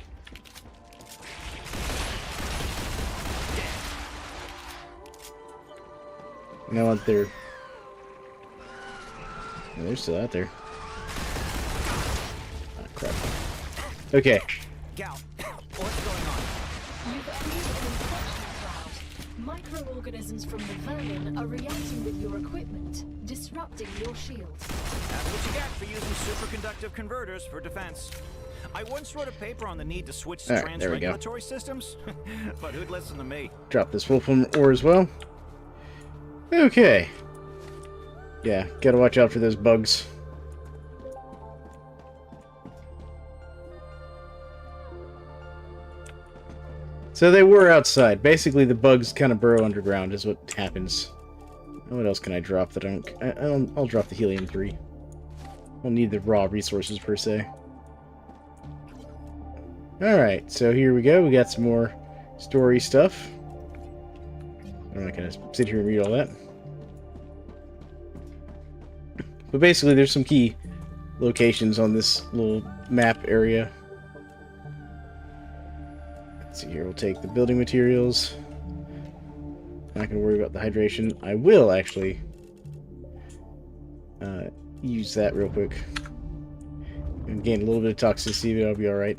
And I want their... Oh, they're still out there. Ah, crap. Okay. Gal, what's going on? You've entered an infection cloud. Microorganisms from the vermin are reacting with your equipment, disrupting your shield. That's what you get for using superconductive converters for defense. I once wrote a paper on the need to switch to Alright, there we go. trans-regulatory systems, but who'd listen to me? Drop this wolfram ore as well. Okay. Yeah, gotta watch out for those bugs. So they were outside. Basically, the bugs kind of burrow underground is what happens. What else can I drop that I don't... I'll drop the helium-3. I'll need the raw resources, per se. Alright, so here we go. We got some more story stuff. I'm not going to sit here and read all that. But basically, there's some key locations on this little map area. Let's see here. We'll take the building materials. Not going to worry about the hydration. I will actually use that real quick. And gain a little bit of toxicity, but I'll be alright.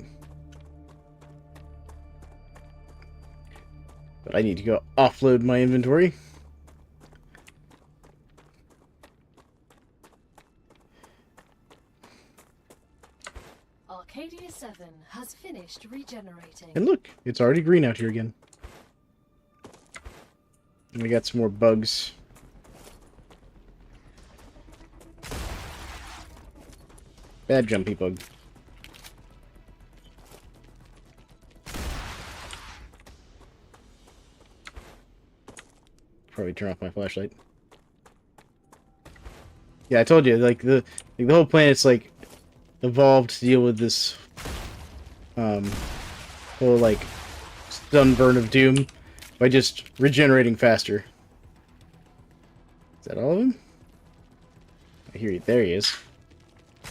But I need to go offload my inventory. Arcadia 7 has finished regenerating. And look, it's already green out here again. And we got some more bugs. Bad jumpy bug. Probably turn off my flashlight. Yeah, I told you, like the whole planet's like evolved to deal with this whole like sunburn of doom by just regenerating faster. Is that all of them? I hear you. There he is. I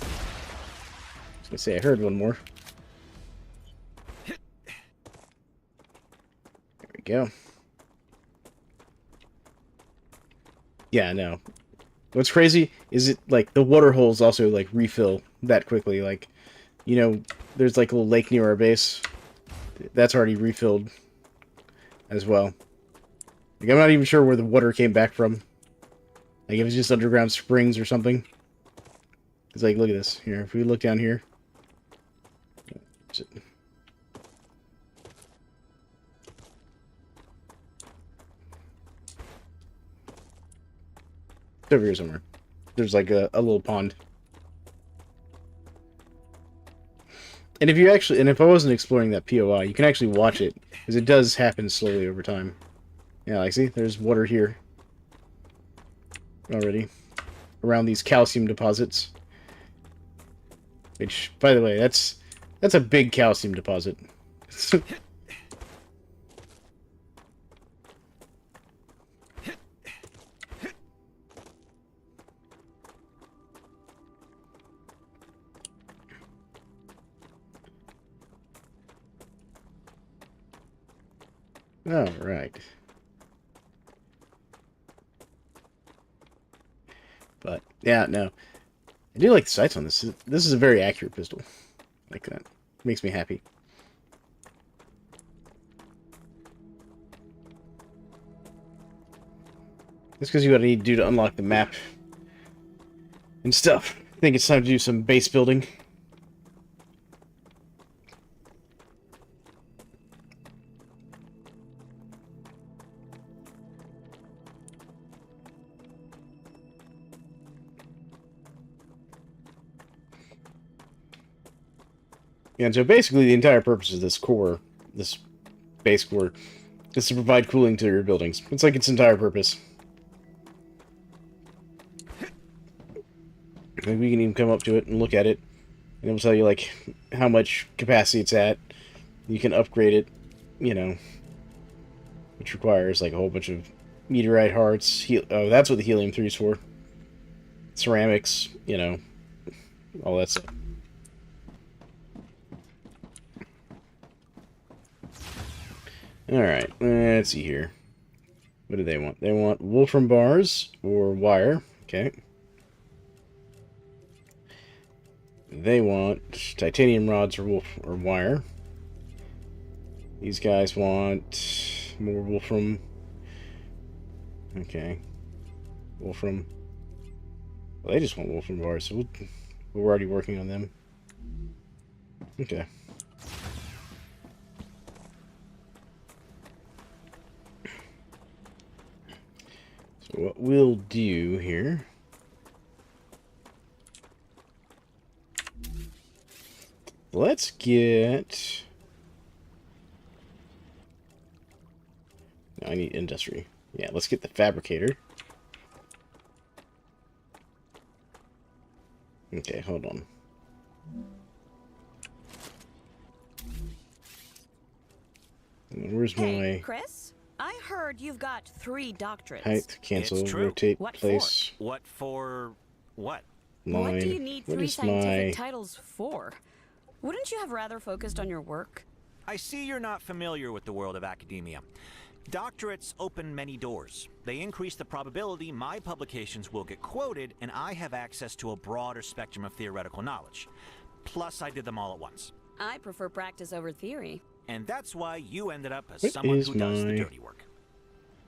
was gonna say I heard one more. There we go. Yeah, no. What's crazy is it like the water holes also like refill that quickly. Like, you know, there's like a little lake near our base. That's already refilled as well. Like, I'm not even sure where the water came back from. Like, it was just underground springs or something. It's like, look at this. Here, if we look down here. It's over here somewhere. There's like a little pond. And if you actually, and if I wasn't exploring that POI, you can actually watch it, because it does happen slowly over time. Yeah, like, see, there's water here already around these calcium deposits. Which, by the way, that's a big calcium deposit. All right. But yeah, no, I do like the sights on this. This is a very accurate pistol. Like that, makes me happy. That's because you got to need to do to unlock the map and stuff. I think it's time to do some base building. Yeah, and so basically the entire purpose of this core, this base core, is to provide cooling to your buildings. It's like its entire purpose. Maybe we can even come up to it and look at it, and it'll tell you, like, how much capacity it's at. You can upgrade it, you know, which requires, like, a whole bunch of meteorite hearts. Oh, that's what the helium-3 is for. Ceramics, you know, all that stuff. Alright, let's see here. What do they want? They want wolfram bars or wire. Okay. They want titanium rods or wire. These guys want more wolfram. Okay. Wolfram. Well, they just want wolfram bars, so we're already working on them. Okay. So what we'll do here... Let's get... No, I need industry. Yeah, let's get the fabricator. Okay, hold on. Where's Hey, my Chris. I heard you've got 3 doctorates. height? Cancel. It's true. Rotate. What for? Place. What for what? Line. What do you need What 3 is scientific my... titles for? Wouldn't you have rather focused on your work? I see you're not familiar with the world of academia. Doctorates open many doors. They increase the probability my publications will get quoted, and I have access to a broader spectrum of theoretical knowledge. Plus, I did them all at once. I prefer practice over theory. And that's why you ended up as What someone is who does the my- dirty work.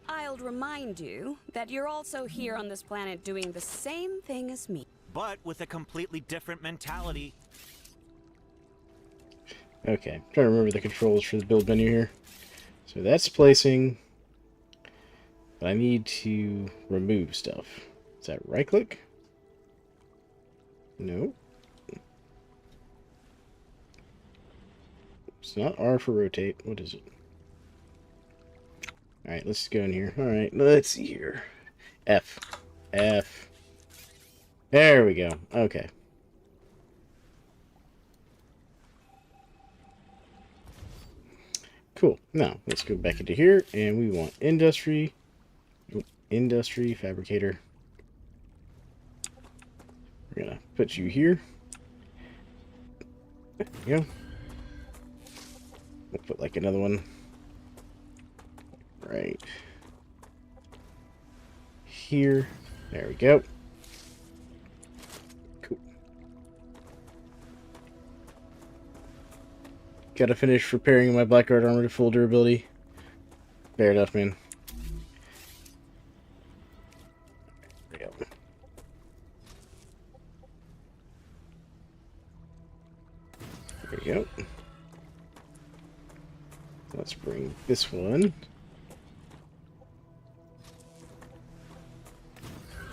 I'll remind you that you're also here on this planet doing the same thing as me. But with a completely different mentality. Okay, I'm trying to remember the controls for the build menu here. So that's placing. But I need to remove stuff. Is that right click? No. It's not R for rotate. What is it? Alright, let's go in here. Alright, let's see here. F. F. There we go. Okay. Cool. Now, let's go back into here, and we want industry. Industry, fabricator. We're gonna put you here. There you go. We'll put like another one. Right. Here. There we go. Cool. Gotta finish repairing my Blackguard armor to full durability. Fair enough, man. There we go. There we go. Let's bring this one.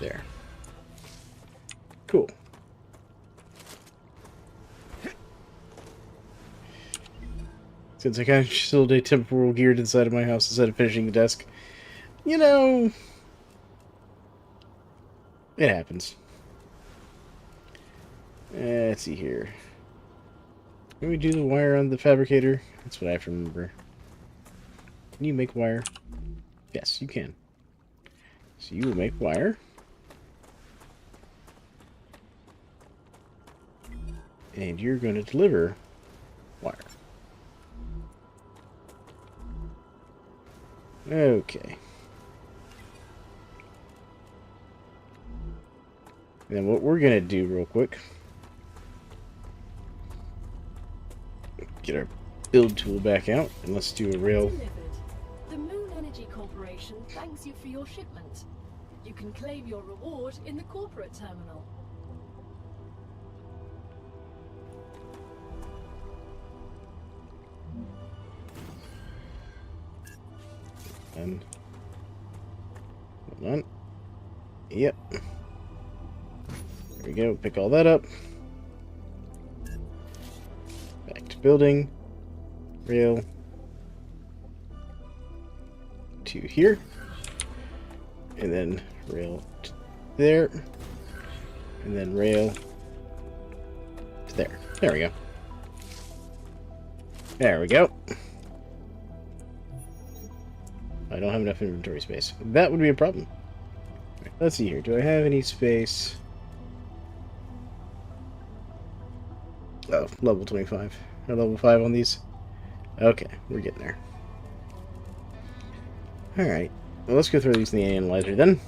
There. Cool. Since I kind of still did temporal geared inside of my house instead of finishing the desk, you know, it happens. Let's see here. Can we do the wire on the fabricator? That's what I have to remember. Can you make wire? Yes, you can. So you will make wire. And you're going to deliver wire. Okay. And then what we're going to do real quick, get our build tool back out, and let's do a rail. Delivered. The Moon Energy Corporation thanks you for your shipment. You can claim your reward in the corporate terminal. And hold on. Yep. There we go. Pick all that up. Back to building. Rail. To here. And then rail to there. And then rail to there. There we go. There we go. I don't have enough inventory space. That would be a problem. Right, let's see here. Do I have any space? Oh, level 25. Or level 5 on these. Okay, we're getting there. Alright. Well, let's go throw these in the analyzer then.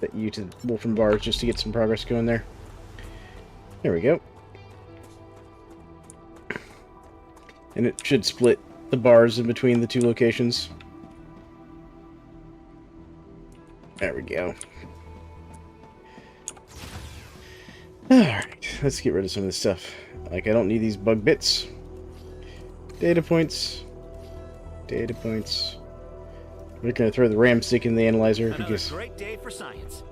Set you to Wolfen bars just to get some progress going there. There we go. And it should split the bars in between the two locations. There we go. Alright, let's get rid of some of this stuff. Like, I don't need these bug bits. Data points. Data points. We're going to throw the RAM stick in the analyzer Another because... great day for science.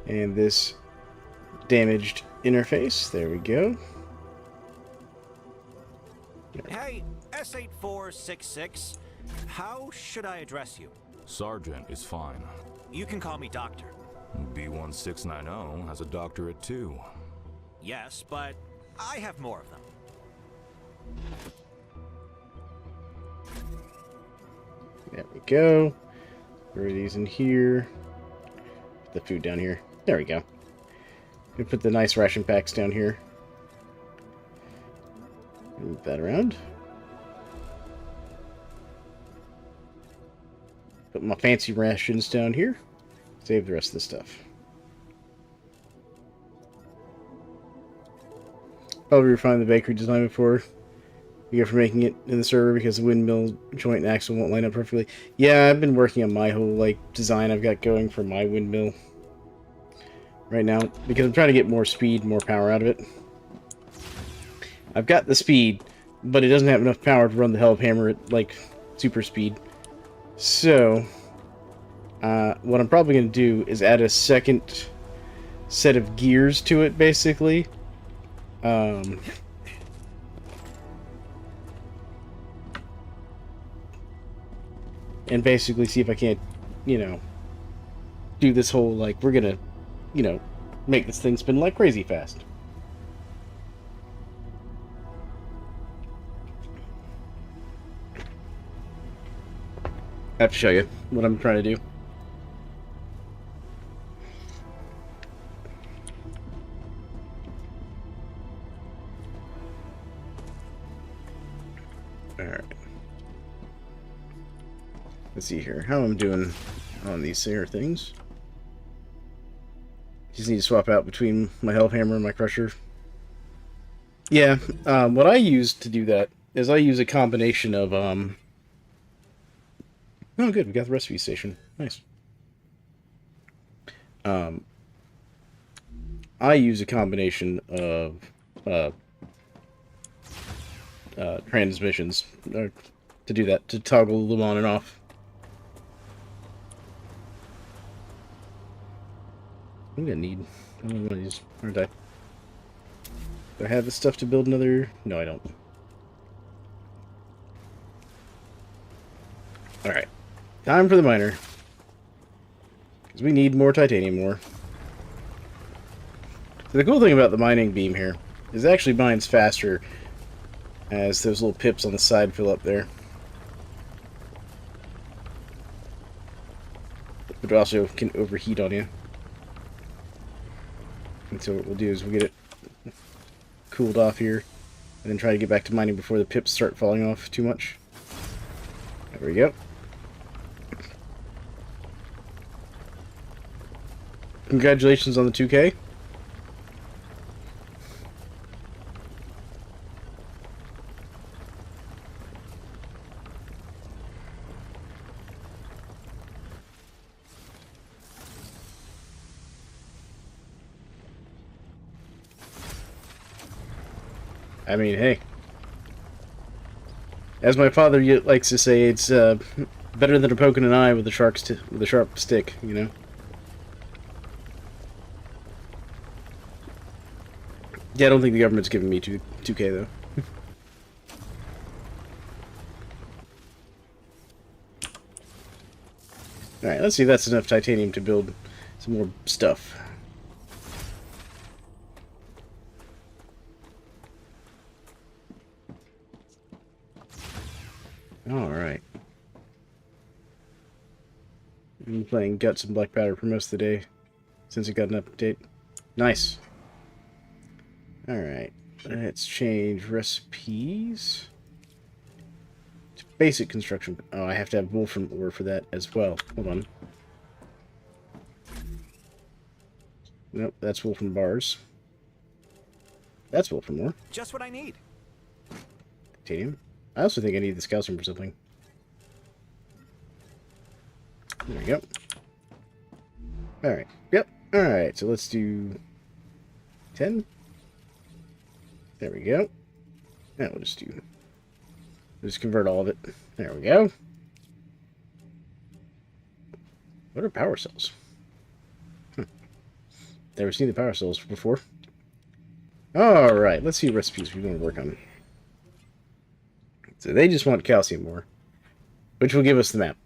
And this damaged interface. There we go. Hey, S8466, how should I address you? Sergeant is fine. You can call me Doctor. B1690 has a doctorate too. Yes, but I have more of them. There we go. Throw these in here. Put the food down here. There we go. Gonna put the nice ration packs down here. Move that around. Put my fancy rations down here. Save the rest of the stuff. Probably refine the bakery design before we go for making it in the server because the windmill joint and axle won't line up perfectly. Yeah, I've been working on my whole design I've got going for my windmill right now because I'm trying to get more speed, more power out of it. I've got the speed, but it doesn't have enough power to run the hell of hammer at super speed. So what I'm probably going to do is add a second set of gears to it, basically. And basically see if I can't, do this whole, we're gonna, make this thing spin like crazy fast. I have to show you what I'm trying to do. Alright. Let's see here. How I'm doing on these here things. Just need to swap out between my health hammer and my crusher. Yeah, what I use to do that is I use a combination of, oh good, we got the recipe station. Nice. I use a combination of, transmissions to do that, to toggle them on and off. I'm gonna need one of these, aren't I? Do I have the stuff to build another? No, I don't. Alright. Time for the miner. Because we need more titanium ore. So the cool thing about the mining beam here is it actually mines faster as those little pips on the side fill up there. But it also can overheat on you. And so what we'll do is we'll get it cooled off here and then try to get back to mining before the pips start falling off too much. There we go. Congratulations on the 2K. I mean, hey. As my father likes to say, it's better than a poke in an eye with a sharp stick, you know? Yeah, I don't think the government's giving me 2K, though. Alright, let's see if that's enough titanium to build some more stuff. Alright. I've been playing Guts and Black Powder for most of the day since it got an update. Nice. Alright. Let's change recipes to basic construction. Oh, I have to have wolfram ore for that as well. Hold on. Nope, that's wolfram bars. That's wolfram ore. Just what I need. Titanium. I also think I need this calcium for something. There we go. Alright. Yep. Alright, so let's do 10. There we go. Now we'll just convert all of it. There we go. What are power cells? Never seen the power cells before. Alright, let's see what recipes we want to work on. So they just want calcium ore, which will give us the map.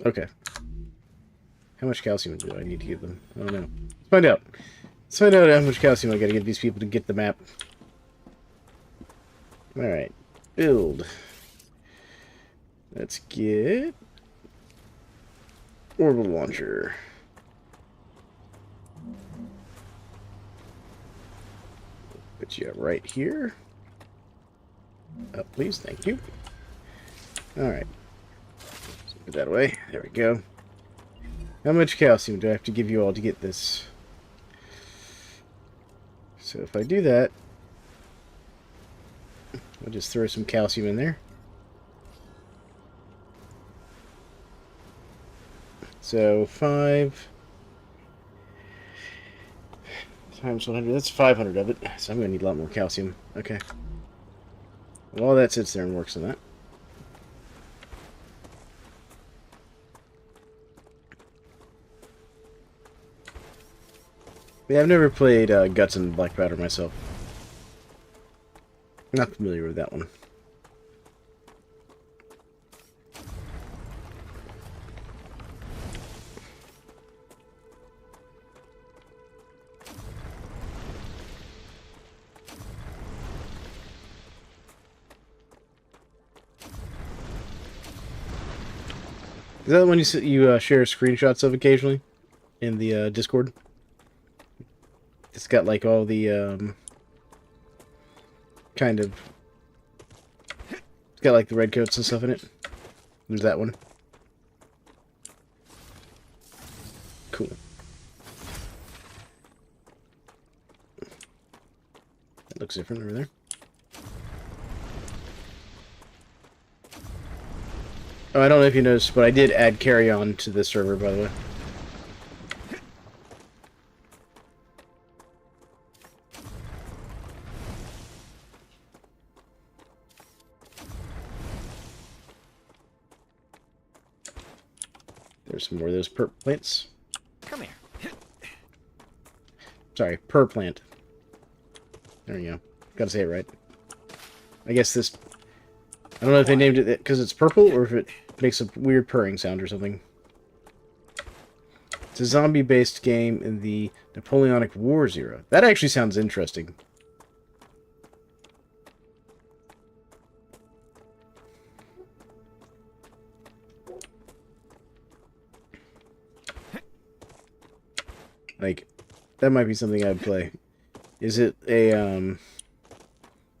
Okay. How much calcium do I need to give them? I don't know. Let's find out. Let's find out how much calcium I gotta give these people to get the map. Alright. Build. Let's get... orbital launcher. Put you right here. Up, please. Thank you. Alright. Put that away. There we go. How much calcium do I have to give you all to get this? So if I do that, I'll just throw some calcium in there. So 5 times 100, that's 500 of it. So I'm going to need a lot more calcium. Okay. Well, all that sits there and works on that. Yeah, I've never played Guts and Black Powder myself. Not familiar with that one. Is that the one you share screenshots of occasionally in the Discord? It's got like all the kind of... It's got like the red coats and stuff in it. There's that one. Cool. That looks different over there. Oh, I don't know if you noticed, but I did add carry on to this server, by the way. There's some more of those perp plants. Come here. Sorry, per plant. There you go. Gotta say it right. I guess this... I don't know if they named it because it's purple or if it makes a weird purring sound or something. It's a zombie-based game in the Napoleonic Wars era. That actually sounds interesting. Like, that might be something I'd play. Is it a,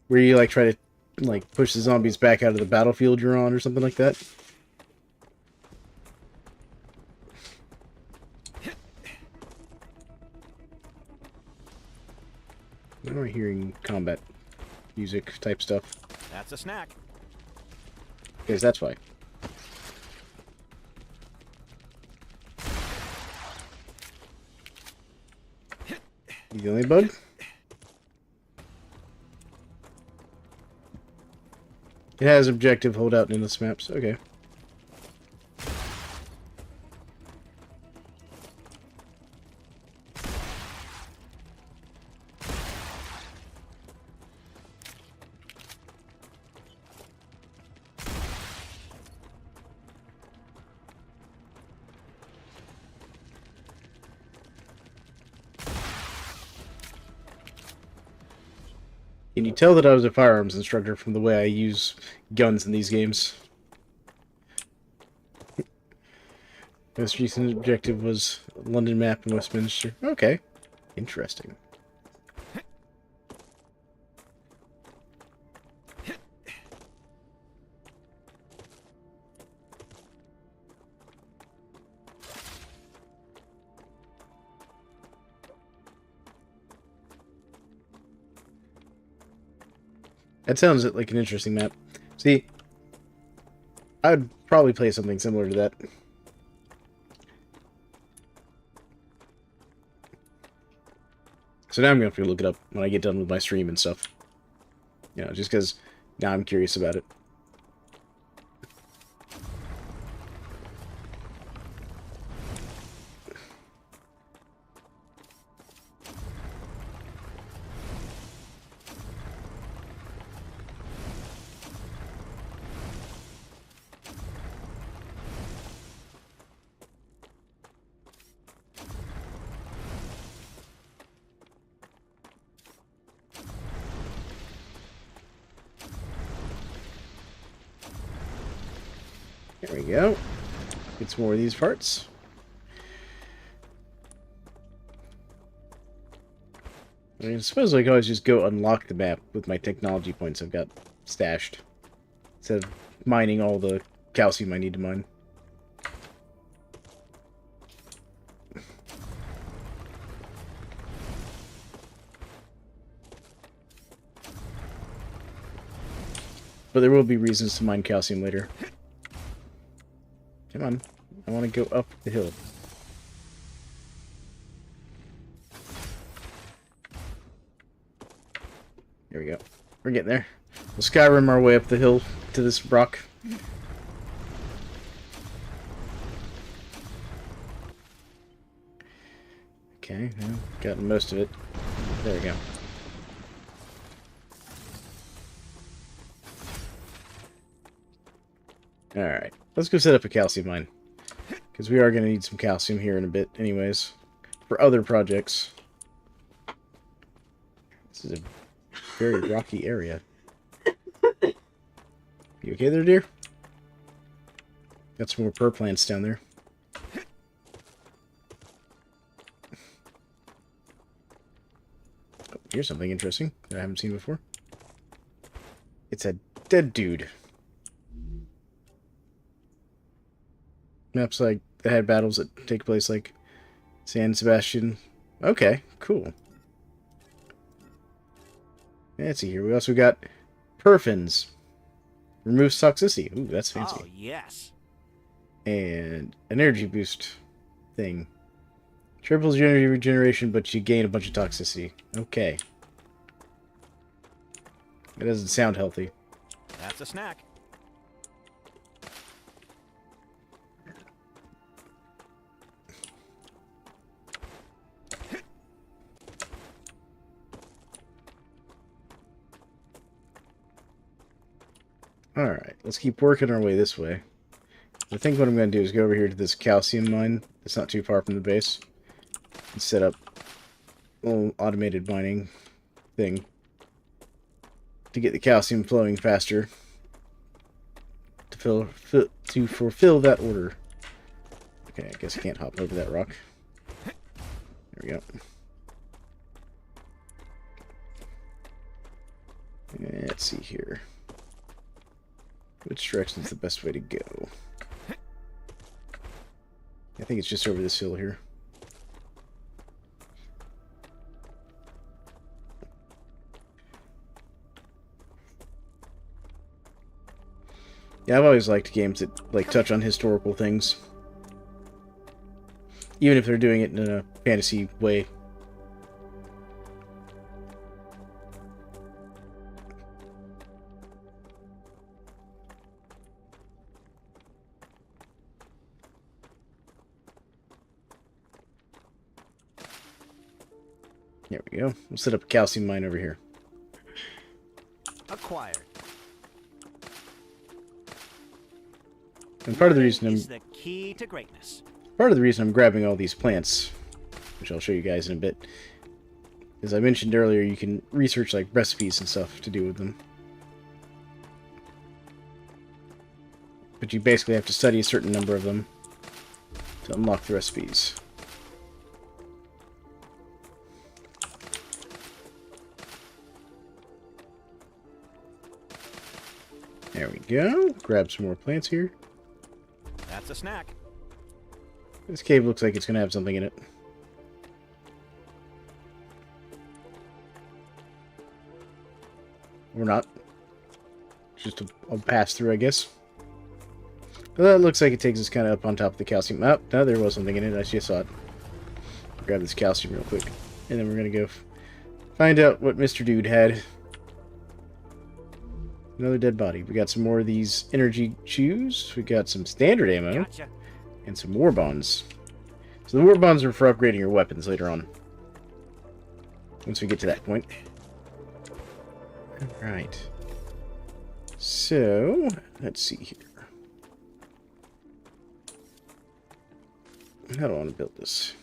where you, like, try to, like, push the zombies back out of the battlefield you're on or something like that? Why am I hearing combat music type stuff? That's a snack. Because that's why. You the only bug? It has objective holdout in this maps. Okay. Can you tell that I was a firearms instructor from the way I use guns in these games? Most recent objective was London map in Westminster. Okay. Interesting. That sounds like an interesting map. See, I would probably play something similar to that. So now I'm going to have to look it up when I get done with my stream and stuff. You know, just because now I'm curious about it. There we go. Get some more of these parts. I mean, I suppose I could always just go unlock the map with my technology points I've got stashed. Instead of mining all the calcium I need to mine. But there will be reasons to mine calcium later. Come on. I want to go up the hill. There we go. We're getting there. We'll Skyrim our way up the hill to this rock. Okay, well, gotten most of it. There we go. Alright, let's go set up a calcium mine. Because we are going to need some calcium here in a bit anyways. For other projects. This is a very rocky area. You okay there, dear? Got some more purr plants down there. Oh, here's something interesting that I haven't seen before. It's a dead dude. Maps like that had battles that take place like San Sebastian. Okay, cool. Let's see here. We also got Perfins. Removes toxicity. Ooh, that's fancy. Oh, yes. And an energy boost thing. Triples your energy regeneration, but you gain a bunch of toxicity. Okay. It doesn't sound healthy. That's a snack. Alright, let's keep working our way this way. I think what I'm going to do is go over here to this calcium mine. It's not too far from the base. And set up a little automated mining thing. To get the calcium flowing faster. To fulfill that order. Okay, I guess I can't hop over that rock. There we go. Let's see here. Which direction's the best way to go? I think it's just over this hill here. Yeah, I've always liked games that like touch on historical things. Even if they're doing it in a fantasy way. There we go. We'll set up a calcium mine over here. Acquired. And part of the reason Is the key to greatness. I'm grabbing all these plants, which I'll show you guys in a bit, as I mentioned earlier, you can research like recipes and stuff to do with them. But you basically have to study a certain number of them to unlock the recipes. There we go. Grab some more plants here. That's a snack. This cave looks like it's going to have something in it. Or not. Just a pass through, I guess. Well, that looks like it takes us kind of up on top of the calcium. Oh, no, there was something in it. I just saw it. Grab this calcium real quick. And then we're going to go find out what Mr. Dude had. Another dead body. We got some more of these energy chews. We got some standard ammo. Gotcha. And some war bonds. So the war bonds are for upgrading your weapons later on. Once we get to that point. Alright. So, let's see here. How do I want to build this?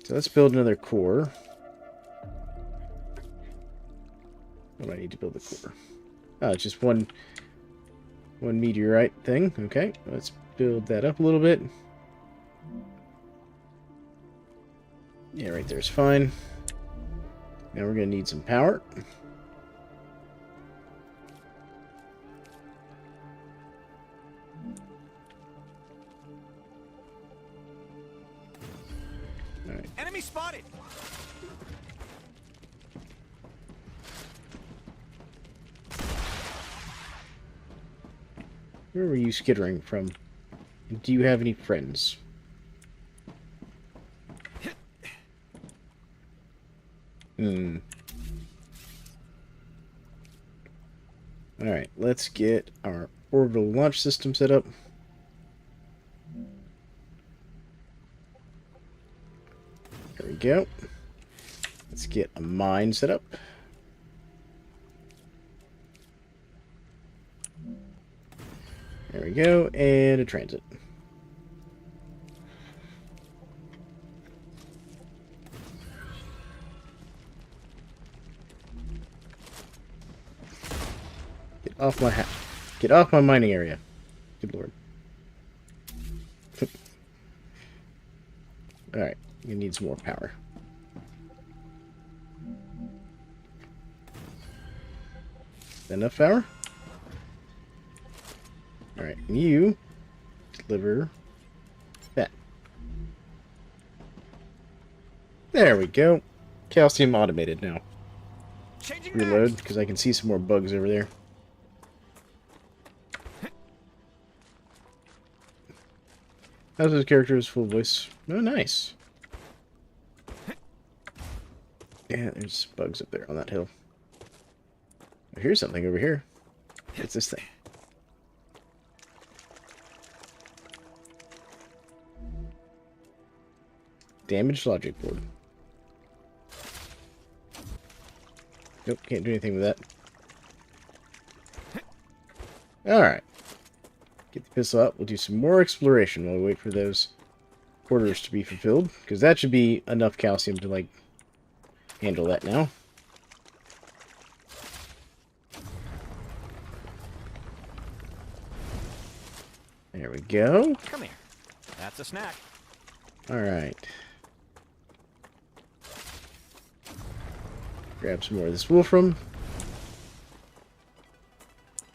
So let's build another core. What do I need to build the core? Oh, it's just one One meteorite thing. Okay, let's build that up a little bit. Yeah, right there's fine. Now we're going to need some power. Alright. Enemy spotted! Where were you skittering from? And do you have any friends? Alright, let's get our orbital launch system set up. There we go. Let's get a mine set up. There we go, and a transit. Get off my mining area. Good lord. Alright, you need some more power. Enough power? Alright, you deliver that. There we go. Calcium automated now. Changing Reload, because I can see some more bugs over there. How's his character's full voice? Oh, nice. Yeah, there's bugs up there on that hill. Oh, here's something over here. What's this thing? Damaged logic board. Nope, can't do anything with that. Alright. Get the pistol out. We'll do some more exploration while we wait for those orders to be fulfilled. Because that should be enough calcium to, like, handle that now. There we go. Come here. That's a snack. Alright. Grab some more of this wolfram.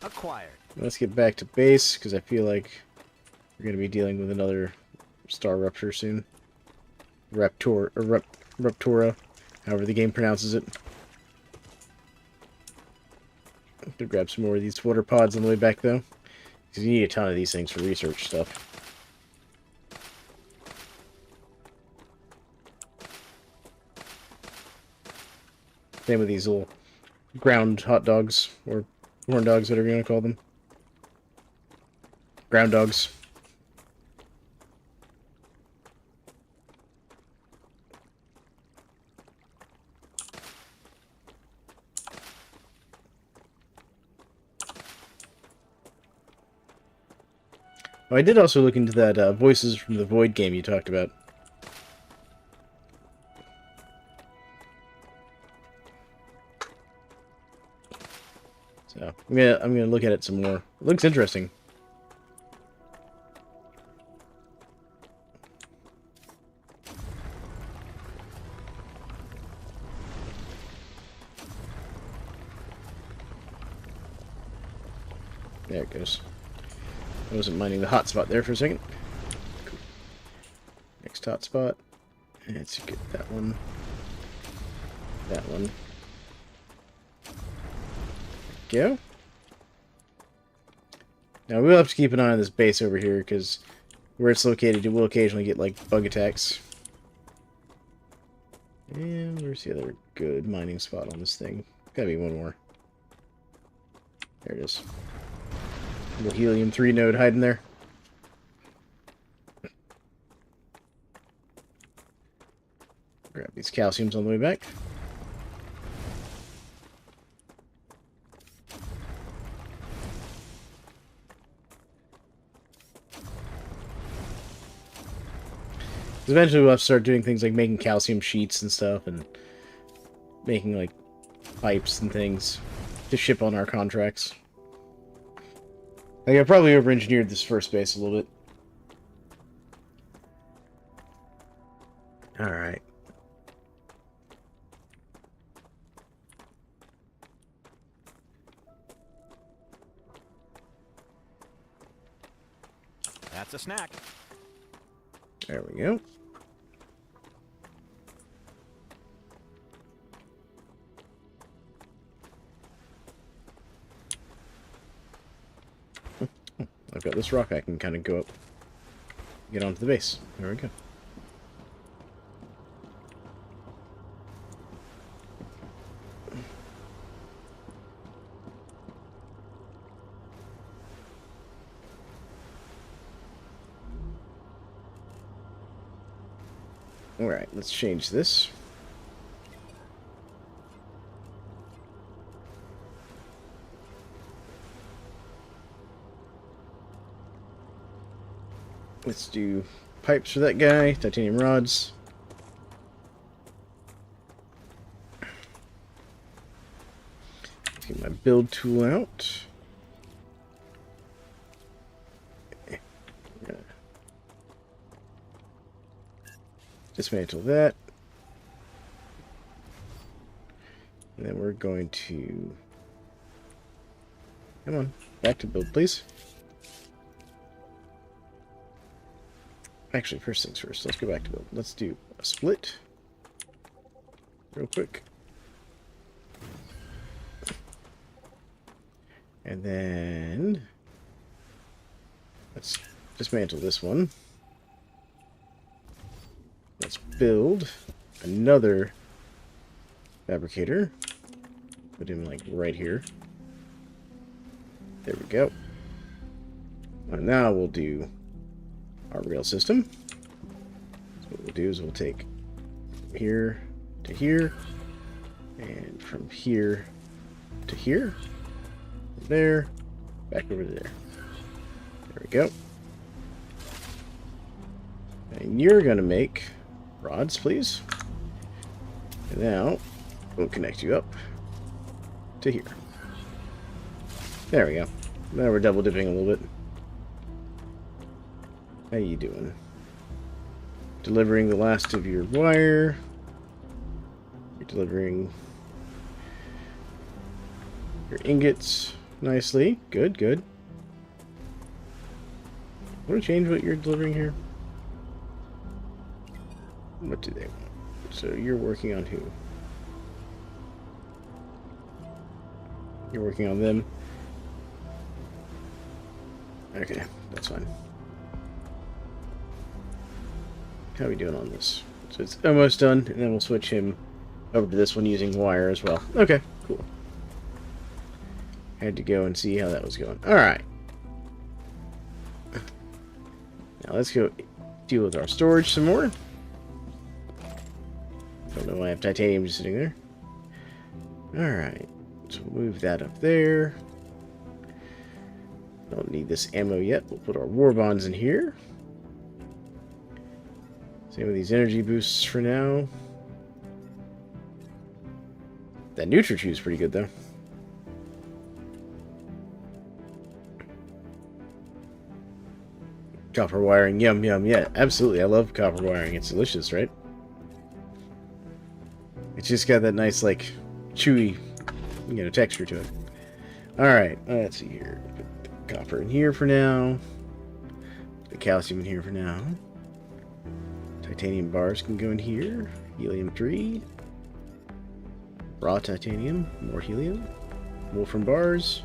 Acquired. Let's get back to base, because I feel like we're going to be dealing with another StarRupture soon. Raptora, however the game pronounces it. I'm going to grab some more of these water pods on the way back, though. Because you need a ton of these things for research stuff. Same with these little ground hot dogs, or corn dogs, whatever you want to call them. Ground dogs. Oh, I did also look into that Voices from the Void game you talked about. So I'm gonna look at it some more. It looks interesting. There it goes. I wasn't minding the hotspot there for a second. Cool. Next hotspot. Let's get that one. That one. Go. Now we'll have to keep an eye on this base over here, because where it's located, it will occasionally get like bug attacks. And where's the other good mining spot on this thing? Gotta be one more. There it is. Little helium-3 node hiding there. Grab these calciums on the way back. Eventually we'll have to start doing things like making calcium sheets and stuff, and making like pipes and things to ship on our contracts. Like, I probably over-engineered this first base a little bit. Alright. That's a snack. There we go. I've got this rock I can kind of go up, get onto the base. There we go. Alright, let's change this. Let's do pipes for that guy, titanium rods. Let's get my build tool out. Dismantle that. And then we're going to... Come on, back to build, please. Actually, first things first, let's go back to build. Let's do a split. Real quick. And then... let's dismantle this one. Let's build another fabricator. Put him like right here. There we go. And now we'll do our rail system. So what we'll do is we'll take from here to here, and from here to here, from there, back over to there. There we go. And you're going to make rods, please. And now we'll connect you up to here. There we go. Now we're double dipping a little bit. How you doing? Delivering the last of your wire. You're delivering your ingots nicely. Good, good. Want to change what you're delivering here? What do they want? So you're working on who? You're working on them? Okay, that's fine. How are we doing on this? So it's almost done, and then we'll switch him over to this one using wire as well. Okay, cool. Had to go and see how that was going. Alright. Now let's go deal with our storage some more. Don't know why I have titanium just sitting there. Alright. So we'll move that up there. Don't need this ammo yet. We'll put our war bonds in here. Same with these energy boosts for now. That Nutrichew is pretty good, though. Copper wiring. Yum, yum. Yeah, absolutely. I love copper wiring. It's delicious, right? It's just got that nice, like, chewy, texture to it. Alright, let's see here. Put the copper in here for now. Put the calcium in here for now. Titanium bars can go in here. Helium-3. Raw titanium. More helium. Wolfram bars.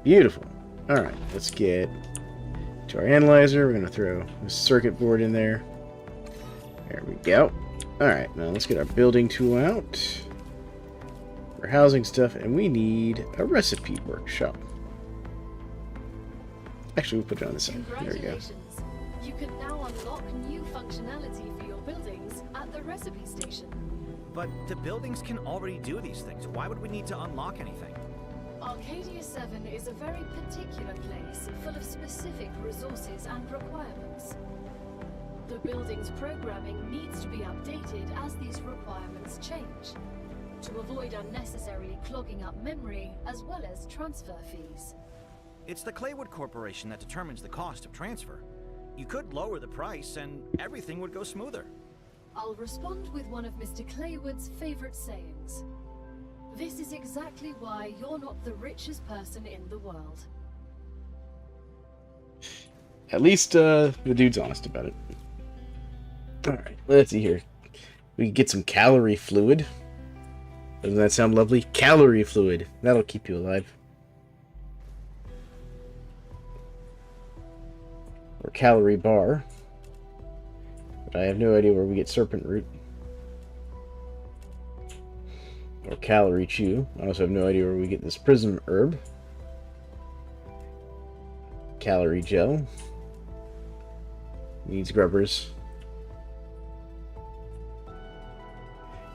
Beautiful. Alright, let's get to our analyzer. We're going to throw the circuit board in there. There we go. Alright, now let's get our building tool out. We're housing stuff, and we need a recipe workshop. Actually, we'll put it on the side. There we go. You can now unlock new functionality for your buildings at the recipe station. But the buildings can already do these things. Why would we need to unlock anything? Arcadia 7 is a very particular place, full of specific resources and requirements. The building's programming needs to be updated as these requirements change, to avoid unnecessarily clogging up memory as well as transfer fees. It's the Claywood Corporation that determines the cost of transfer. You could lower the price and everything would go smoother. I'll respond with one of Mr. Claywood's favorite sayings. This is exactly why you're not the richest person in the world. At least the dude's honest about it. Alright, let's see here. We can get some calorie fluid. Doesn't that sound lovely? Calorie fluid. That'll keep you alive. Or calorie bar. But I have no idea where we get serpent root. Or calorie chew. I also have no idea where we get this prism herb. Calorie gel. Needs grubbers.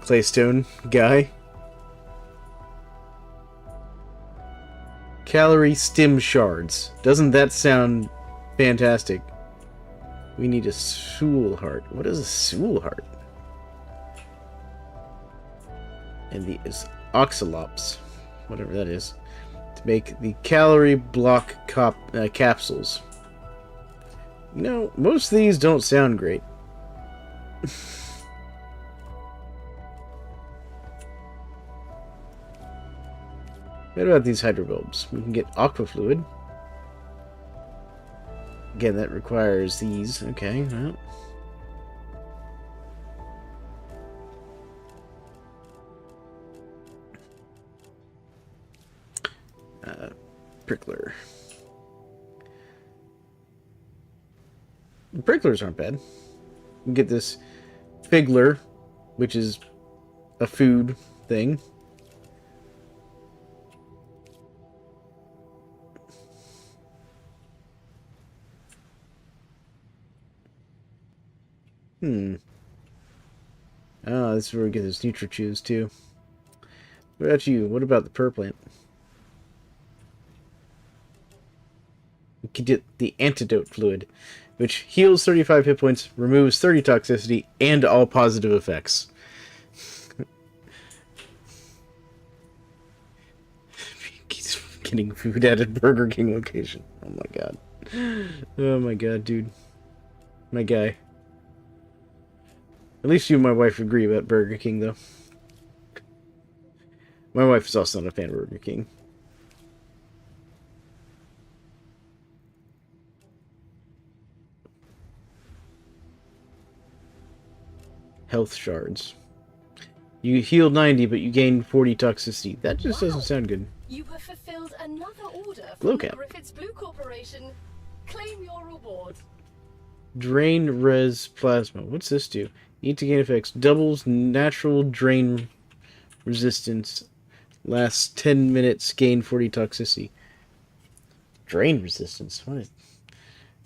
Claystone guy. Calorie stem shards. Doesn't that sound fantastic? We need a Soul Heart. What is a Soul Heart? And the Oxalops, whatever that is, to make the calorie block capsules. You know, most of these don't sound great. What about these hydrobulbs? We can get aqua fluid. Again, that requires these. Okay, well. Prickler. The pricklers aren't bad. You can get this Figler, which is a food thing. Oh, this is where we get those NutriChews too. What about you? What about the purplant? We could get the antidote fluid, which heals 35 hit points, removes 30 toxicity, and all positive effects. He's getting food at a Burger King location. Oh my god. Oh my god, dude. My guy. At least you and my wife agree about Burger King, though. My wife is also not a fan of Burger King. Health shards. You heal 90, but you gain 40 toxicity. That just doesn't sound good. You have fulfilled another order Glow from cap. the Griffiths Blue Corporation. Claim your reward. Drain res plasma. What's this do? Need to gain effects. Doubles natural drain resistance. Lasts 10 minutes. Gain 40 toxicity. Drain resistance. What is...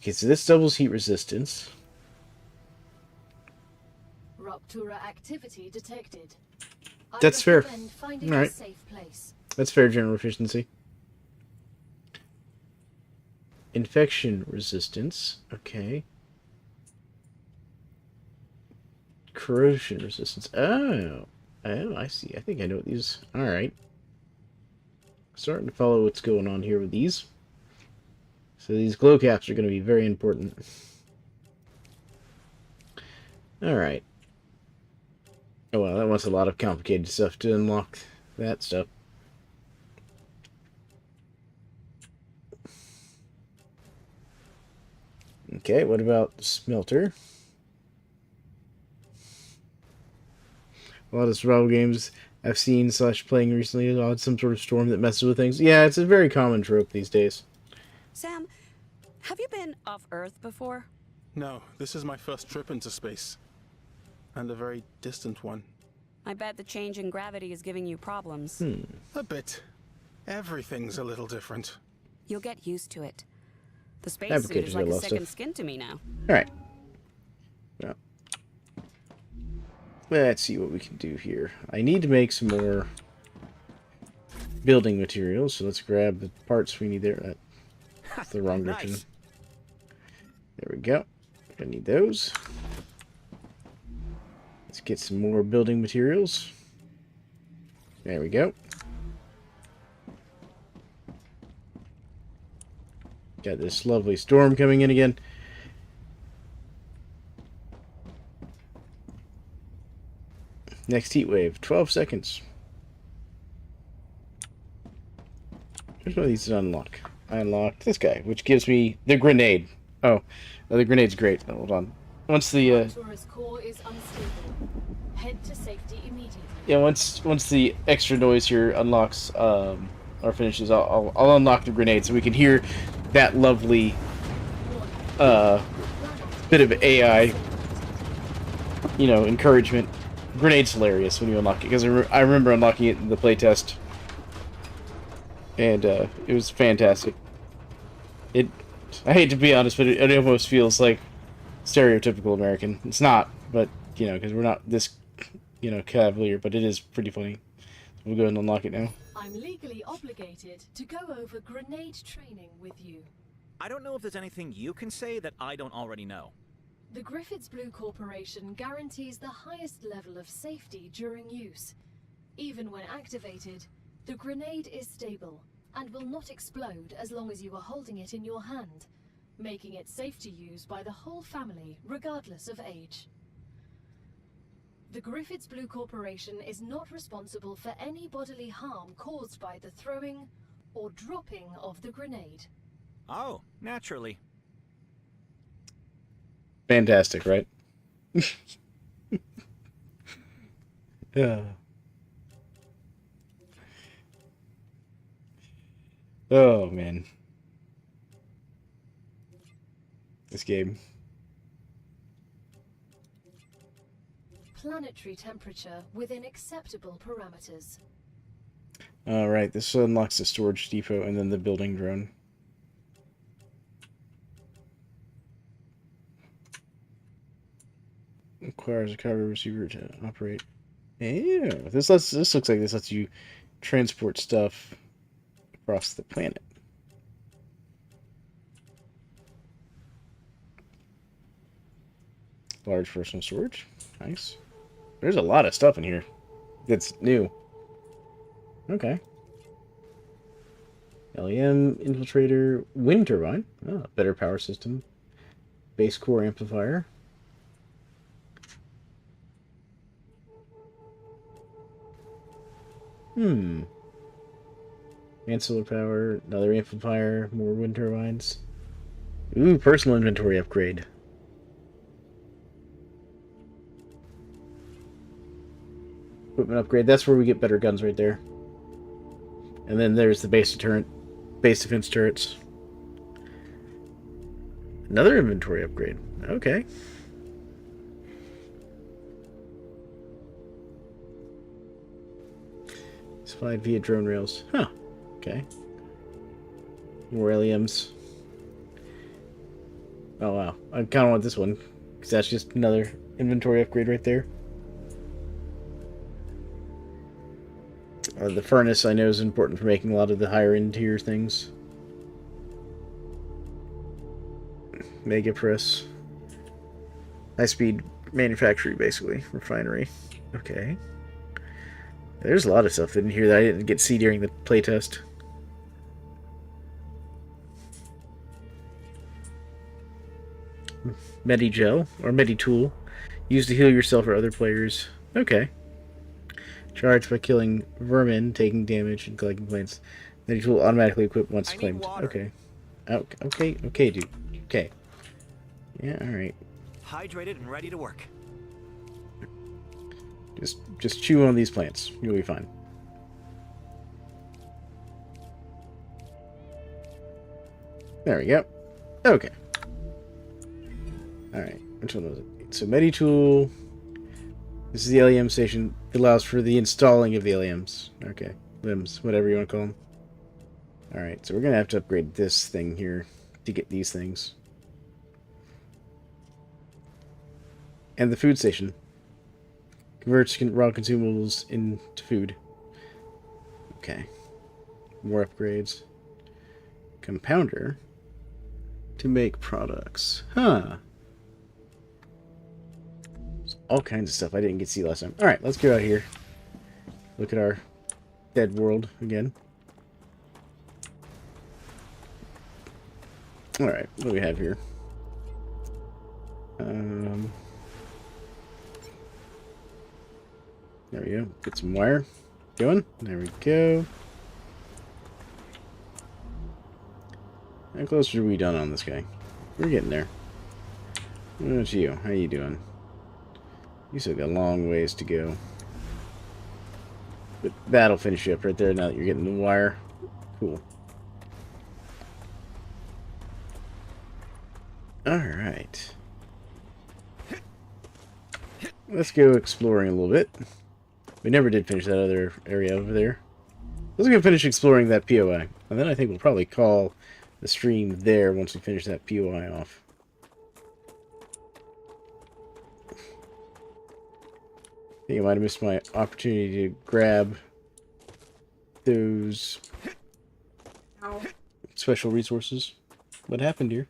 Okay, so this doubles heat resistance. Rupture activity detected. That's fair. Recommend finding Alright. a safe place. That's fair general efficiency. Infection resistance. Okay. Corrosion resistance. Oh. Oh, I see. I think I know what these... Alright. Starting to follow what's going on here with these. So these glow caps are going to be very important. Alright. Oh, well, that wants a lot of complicated stuff to unlock that stuff. Okay, what about the smelter? A lot of survival games I've seen / playing recently had some sort of storm that messes with things. Yeah, it's a very common trope these days. Sam, have you been off Earth before? No, this is my first trip into space. And a very distant one. I bet the change in gravity is giving you problems. A bit. Everything's a little different. You'll get used to it. The spacesuit Fabricators is like got a lost second stuff. skin to me now. Alright. Well, let's see what we can do here. I need to make some more building materials, so let's grab the parts we need there. That's the wrong direction. Nice. There we go. I need those. Let's get some more building materials. There we go. Got this lovely storm coming in again. Next heat wave, 12 seconds. There's one of these to unlock. I unlocked this guy, which gives me the grenade. Oh, the grenade's great. Hold on. Once the Tourist core is unstable. Head to safety immediately. yeah, once the extra noise here unlocks or finishes, I'll unlock the grenade so we can hear that lovely bit of AI, you know, encouragement. Grenade's hilarious when you unlock it, because I remember unlocking it in the playtest, and it was fantastic. I hate to be honest, but it almost feels like stereotypical American. It's not, but, you know, because we're not this, you know, cavalier, but it is pretty funny. We'll go ahead and unlock it now. I'm legally obligated to go over grenade training with you. I don't know if there's anything you can say that I don't already know. The Griffiths Blue Corporation guarantees the highest level of safety during use. Even when activated, the grenade is stable and will not explode as long as you are holding it in your hand, making it safe to use by the whole family, regardless of age. The Griffiths Blue Corporation is not responsible for any bodily harm caused by the throwing or dropping of the grenade. Oh, naturally. Fantastic, right? Yeah. Oh, man. This game. Planetary temperature within acceptable parameters. Alright, this unlocks the storage depot and then the building drone. Requires a cover receiver to operate. Ew. This looks like this lets you transport stuff across the planet. Large personal storage. Nice. There's a lot of stuff in here that's new. Okay. LEM, infiltrator, wind turbine. Oh, better power system. Base core amplifier. And solar power, another amplifier, more wind turbines. Ooh, personal inventory upgrade. Equipment upgrade, that's where we get better guns right there. And then there's the base defense turrets. Another inventory upgrade. Okay. Supplied via drone rails. Huh. Okay. More LEMs. Oh, wow. I kind of want this one, because that's just another inventory upgrade right there. The furnace, I know, is important for making a lot of the higher-end tier things. Mega press. High-speed manufacturing, basically. Refinery. Okay. There's a lot of stuff in here that I didn't get to see during the playtest. Medi-gel, or Medi-tool. Used to heal yourself or other players. Okay. Charged by killing vermin, taking damage, and collecting plants. Medi-tool automatically equipped once claimed. Okay. Okay, dude. Okay. Yeah, alright. Hydrated and ready to work. Just chew on these plants. You'll be fine. There we go. Okay. Alright. Which one was it? So Medi-tool. This is the LEM station. It allows for the installing of the LEMs. Okay. Limbs, whatever you want to call them. Alright, so we're going to have to upgrade this thing here to get these things. And the food station. Converts raw consumables into food. Okay. More upgrades. Compounder. To make products. Huh. There's all kinds of stuff I didn't get to see last time. Alright, let's get out of here. Look at our dead world again. Alright, what do we have here? There we go. Get some wire going. There we go. How close are we done on this guy? We're getting there. What about you? How you doing? You still got a long ways to go. But that'll finish you up right there now that you're getting the wire. Cool. Alright. Let's go exploring a little bit. We never did finish that other area over there. Let's go finish exploring that POI. And then I think we'll probably call the stream there once we finish that POI off. I think I might have missed my opportunity to grab those special resources. What happened here?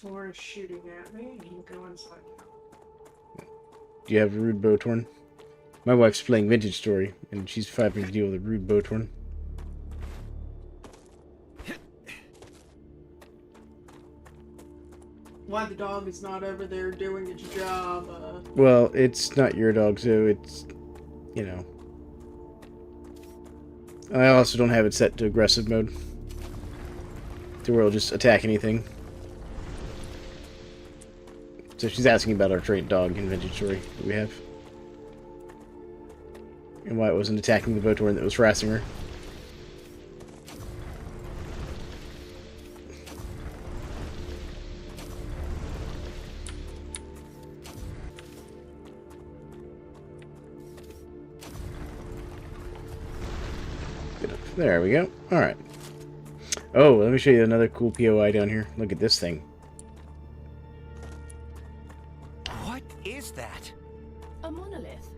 Tor is shooting at me. You can go inside now. Do you have a rude Botorn? My wife's playing Vintage Story, and she's having to deal with a rude Botorn. Why the dog is not over there doing its job? Well, it's not your dog, so it's, you know. I also don't have it set to aggressive mode, to where it'll just attack anything. So she's asking about our trained dog in Vintage Story that we have. And why it wasn't attacking the Botorn that was harassing her. There we go. Alright. Oh, let me show you another cool POI down here. Look at this thing. What is that? A monolith.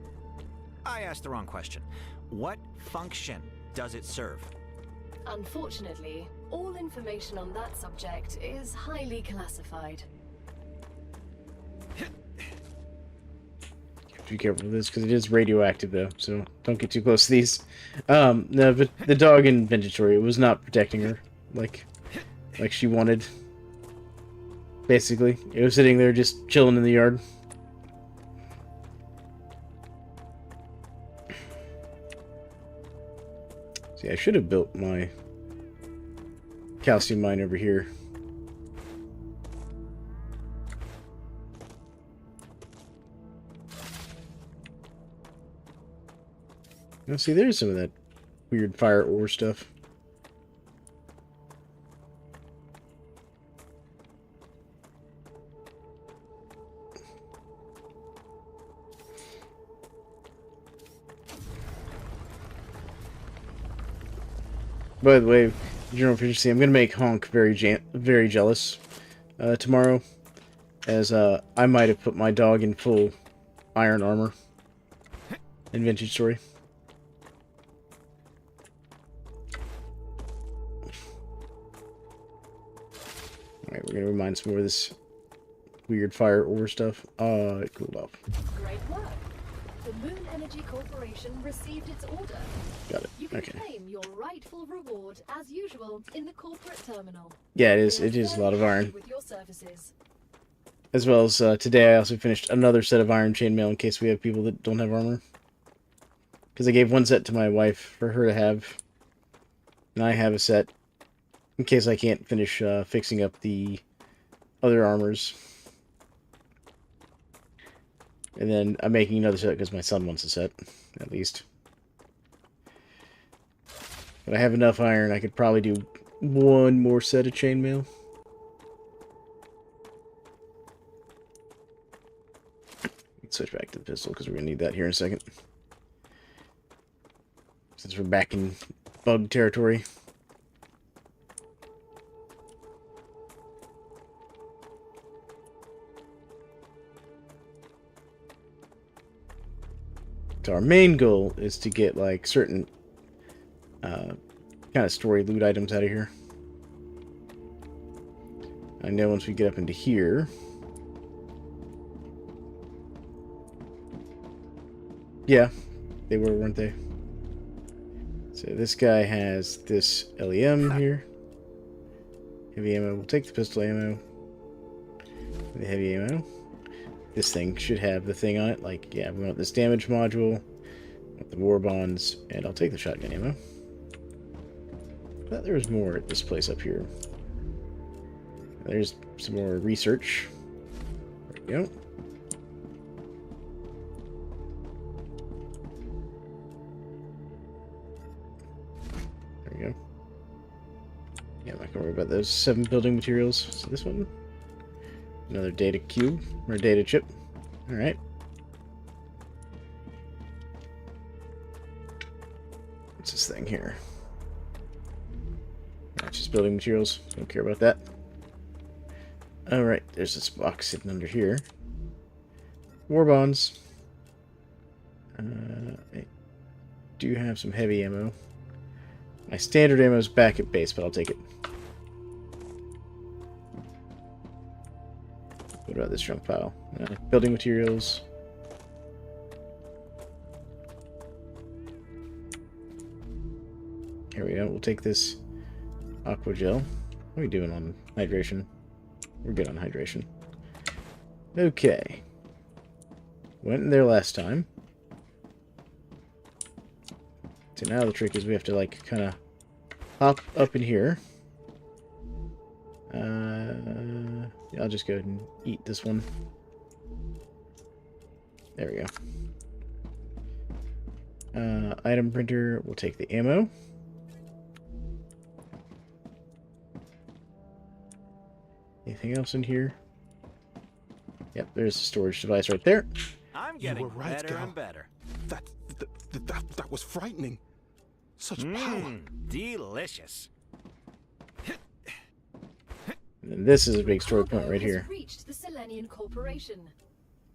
I asked the wrong question. What function does it serve? Unfortunately, all information on that subject is highly classified. Be careful with this because it is radioactive though, so don't get too close to these. No, but the dog in Vintage Story, it was not protecting her like she wanted. Basically, it was sitting there just chilling in the yard. See, I should have built my calcium mine over here. Now, see, there's some of that weird fire ore stuff. By the way, general efficiency, I'm going to make Honk very jealous tomorrow, as I might have put my dog in full iron armor in Vintage Story. Alright, we're going to remind some more of this weird fire ore stuff. It cooled off. Great work. The Moon Energy Corporation received its order. Got it. You can Okay. claim your rightful reward, as usual, in the corporate terminal. Yeah, it is. It is a lot of iron. With your services. As well as today, I also finished another set of iron chainmail in case we have people that don't have armor. Because I gave one set to my wife for her to have, and I have a set in case I can't finish fixing up the other armors. And then I'm making another set because my son wants a set, at least. But I have enough iron, I could probably do one more set of chainmail. Let's switch back to the pistol because we're going to need that here in a second. Since we're back in bug territory. So our main goal is to get like certain kind of story loot items out of here. I know once we get up into here, yeah, they were, weren't they? So this guy has this LEM here. Heavy ammo. We'll take the pistol ammo. The heavy ammo. This thing should have the thing on it. Like, yeah, we want this damage module. The war bonds. And I'll take the shotgun ammo. But there was more at this place up here. There's some more research. There we go. There we go. Yeah, I'm not gonna worry about those 7 building materials. So this one. Another data cube, or data chip. Alright. What's this thing here? Not just building materials. Don't care about that. Alright, there's this box sitting under here. War bonds. I do have some heavy ammo. My standard ammo is back at base, but I'll take it. What about this junk pile? Building materials. Here we go. We'll take this aqua gel. What are we doing on hydration? We're good on hydration. Okay. Went in there last time. So now the trick is we have to, like, kind of hop up in here. Yeah, I'll just go ahead and eat this one. There we go. Item printer, we'll take the ammo. Anything else in here? Yep, there's a storage device right there. I'm getting You were right, better Guile. and better. That was frightening. Such power. Delicious. And this is a big story point right here. Reached the Selenian Corporation.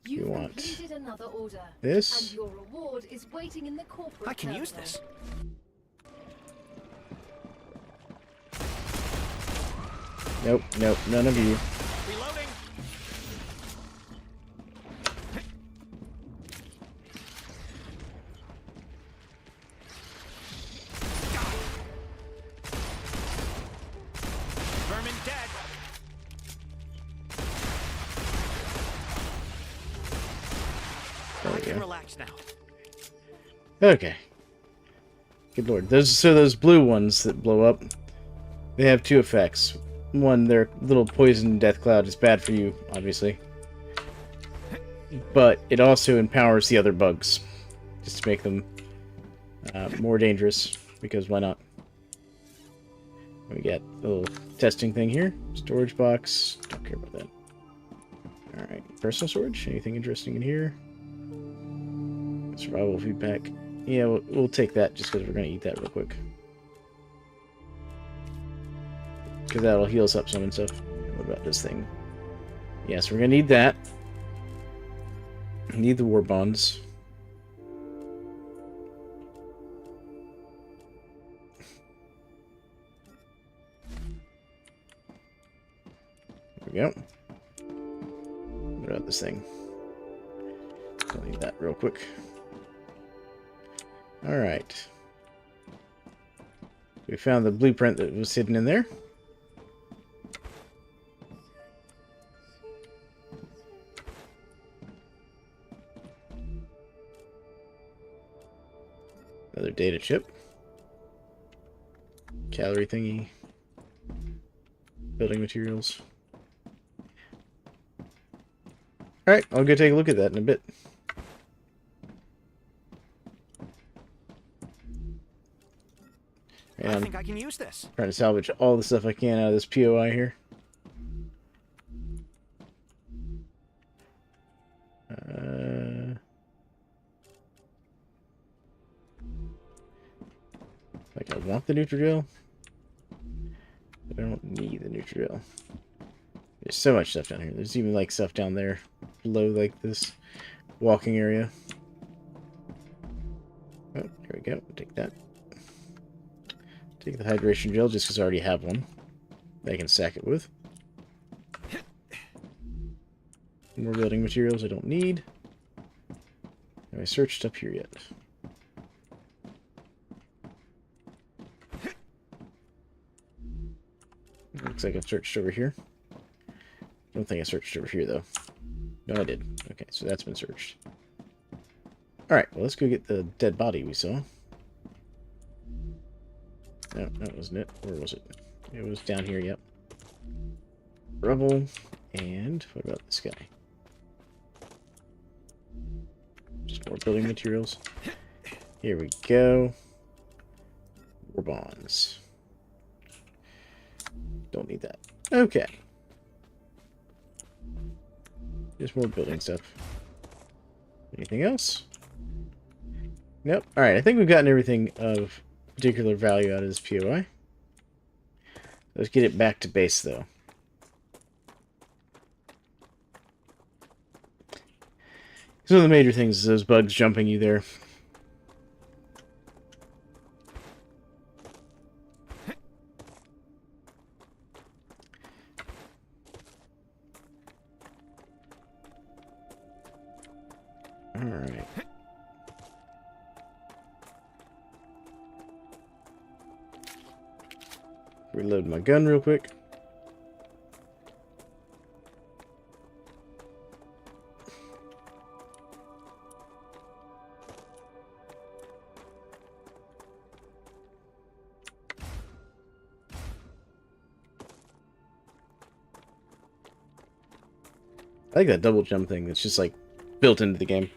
You You've want completed another order. this? And your reward is waiting in the corporate I can use terminal. this. Nope, nope, none of you. Reloading. Vermin dead. There I we can go. relax now. Okay. Good lord. Those blue ones that blow up, they have 2 effects. One, their little poison death cloud is bad for you, obviously. But it also empowers the other bugs. Just to make them more dangerous. Because why not? We got a little testing thing here. Storage box. Don't care about that. Alright. Personal storage. Anything interesting in here? Survival feedback. Yeah, we'll take that just because we're going to eat that real quick. Because that'll heal us up some and stuff. What about this thing? Yes, we're going to need that. Need the war bonds. There we go. What about this thing? I'll need that real quick. Alright. We found the blueprint that was hidden in there. Another data chip. Calorie thingy. Building materials. Alright, I'll go take a look at that in a bit. I And think I can use this. trying to salvage all the stuff I can out of this POI here. Like, I want the Nutrigel, but I don't need the Nutrigel. There's so much stuff down here. There's even, like, stuff down there below, like, this walking area. Oh, here we go. Take that. Take the hydration gel just because I already have one that I can sack it with. More building materials I don't need. Have I searched up here yet? Looks Looks like I've searched over here. Don't think I searched over here, though. No, I did. Okay, so that's been searched. Alright, well, let's go get the dead body we saw. No, that wasn't it. Where was it? It was down here, yep. Rubble. And what about this guy? Just more building materials. Here we go. More bonds. Don't need that. Okay. Just more building stuff. Anything else? Nope. Alright, I think we've gotten everything of particular value out of this POI. Let's get it back to base, though. One of the major things is those bugs jumping you there. Alright. Reload my gun real quick. I like that double jump thing that's just like built into the game.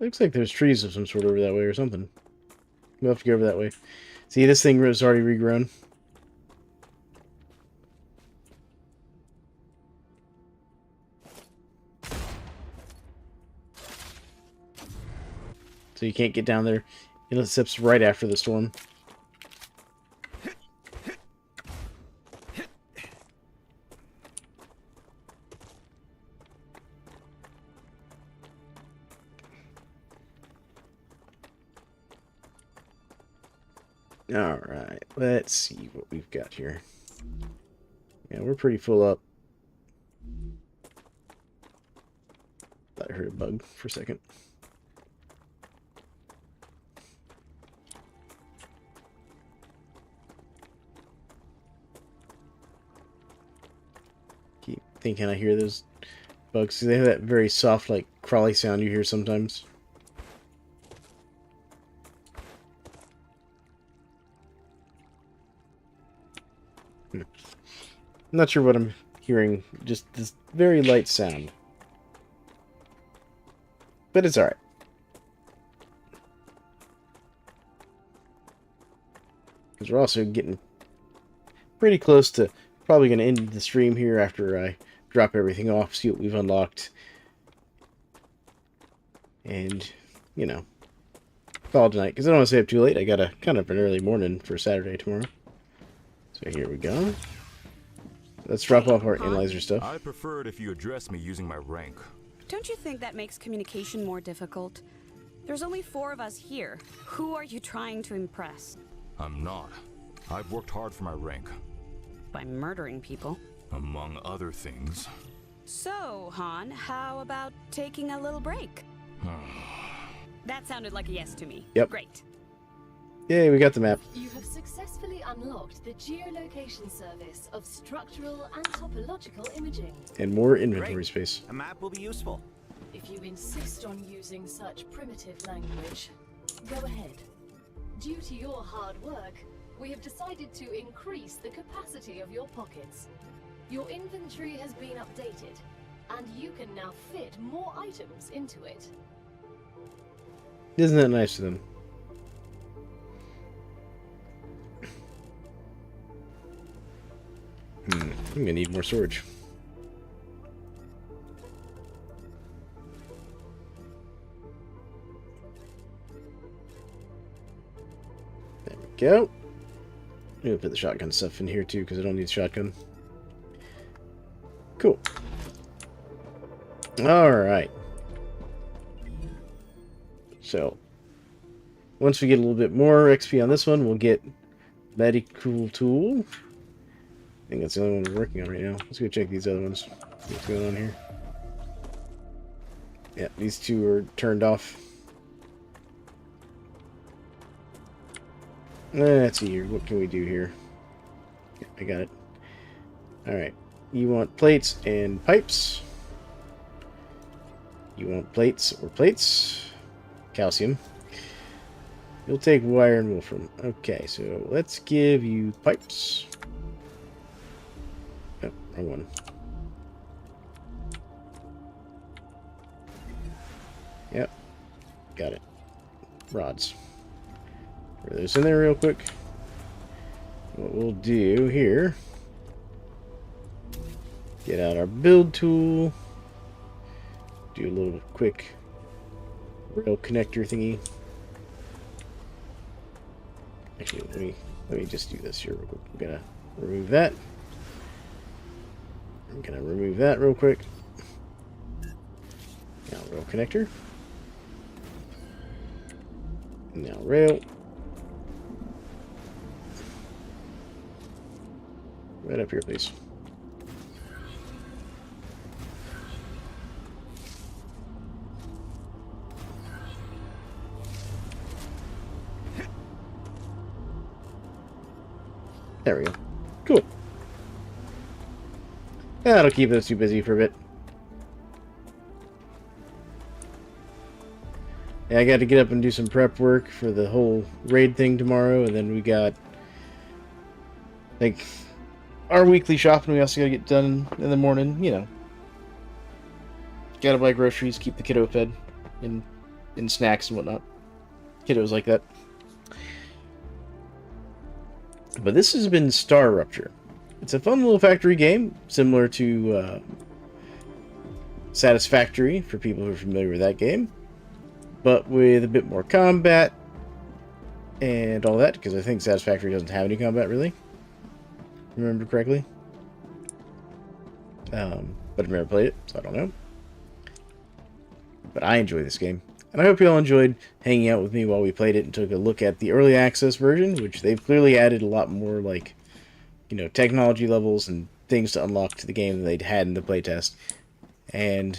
Looks like there's trees of some sort over that way or something. We'll have to go over that way. See, this thing was already regrown. So you can't get down there. It accepts right after the storm. Alright, let's see what we've got here. Yeah, we're pretty full up. Thought I heard a bug for a second. Keep thinking I hear those bugs. They have that very soft, like, crawly sound you hear sometimes. I'm not sure what I'm hearing, just this very light sound. But it's alright. Because we're also getting pretty close to probably going to end the stream here after I drop everything off, see what we've unlocked. And, you know, call it tonight. Because I don't want to stay up too late. I got a kind of an early morning for Saturday tomorrow. So here we go. Let's drop off our analyzer stuff. I prefer it if you address me using my rank. Don't you think that makes communication more difficult? There's only 4 of us here. Who are you trying to impress? I'm not. I've worked hard for my rank. By murdering people. Among other things. So, Han, how about taking a little break? That sounded like a yes to me. Yep. Great. Yay, we got the map. You have successfully unlocked the geolocation service of structural and topological imaging. And more inventory Great. space. A map will be useful. If you insist on using such primitive language, go ahead. Due to your hard work, we have decided to increase the capacity of your pockets. Your inventory has been updated, and you can now fit more items into it. Isn't that nice of them? I'm gonna need more storage. There we go. I'm gonna put the shotgun stuff in here too, because I don't need a shotgun. Cool. Alright. So, once we get a little bit more XP on this one, we'll get Medical Tool. I think that's the only one we're working on right now. Let's go check these other ones. What's going on here? Yeah, these two are turned off. Let's see here. What can we do here? Yeah, I got it. Alright. You want plates and pipes. You want plates or plates. Calcium. You'll take wire and wolfram. Okay, so let's give you pipes. Oh, wrong one. Yep. Got it. Rods. Throw those in there real quick. What we'll do here... Get out our build tool. Do a little quick rail connector thingy. Actually, let me just do this here real quick. I'm gonna remove that. I'm gonna remove that real quick. Now rail connector. Now rail. Right up here, please. There we go. Cool. That'll keep us too busy for a bit. Yeah, I got to get up and do some prep work for the whole raid thing tomorrow, and then we got, like, our weekly shopping we also got to get done in the morning, you know. Gotta buy groceries, keep the kiddo fed, and snacks and whatnot. Kiddos like that. But this has been StarRupture. It's a fun little factory game, similar to Satisfactory, for people who are familiar with that game. But with a bit more combat and all that, because I think Satisfactory doesn't have any combat, really. Remember correctly. But I've never played it, so I don't know. But I enjoy this game. And I hope you all enjoyed hanging out with me while we played it and took a look at the early access version, which they've clearly added a lot more, like, you know, technology levels and things to unlock to the game than they'd had in the playtest. And,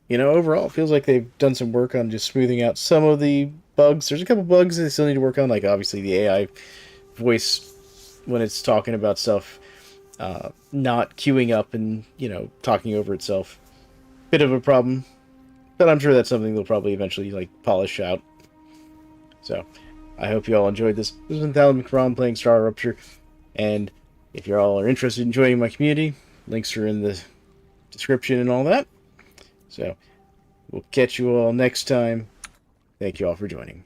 you know, overall, it feels like they've done some work on just smoothing out some of the bugs. There's a couple bugs they still need to work on, like, obviously, the AI voice when it's talking about stuff, not queuing up and, you know, talking over itself. Bit of a problem. But I'm sure that's something they'll probably eventually, like, polish out. So, I hope you all enjoyed this. This has been Thalan McRom playing StarRupture. And if you all are interested in joining my community, links are in the description and all that. So, we'll catch you all next time. Thank you all for joining.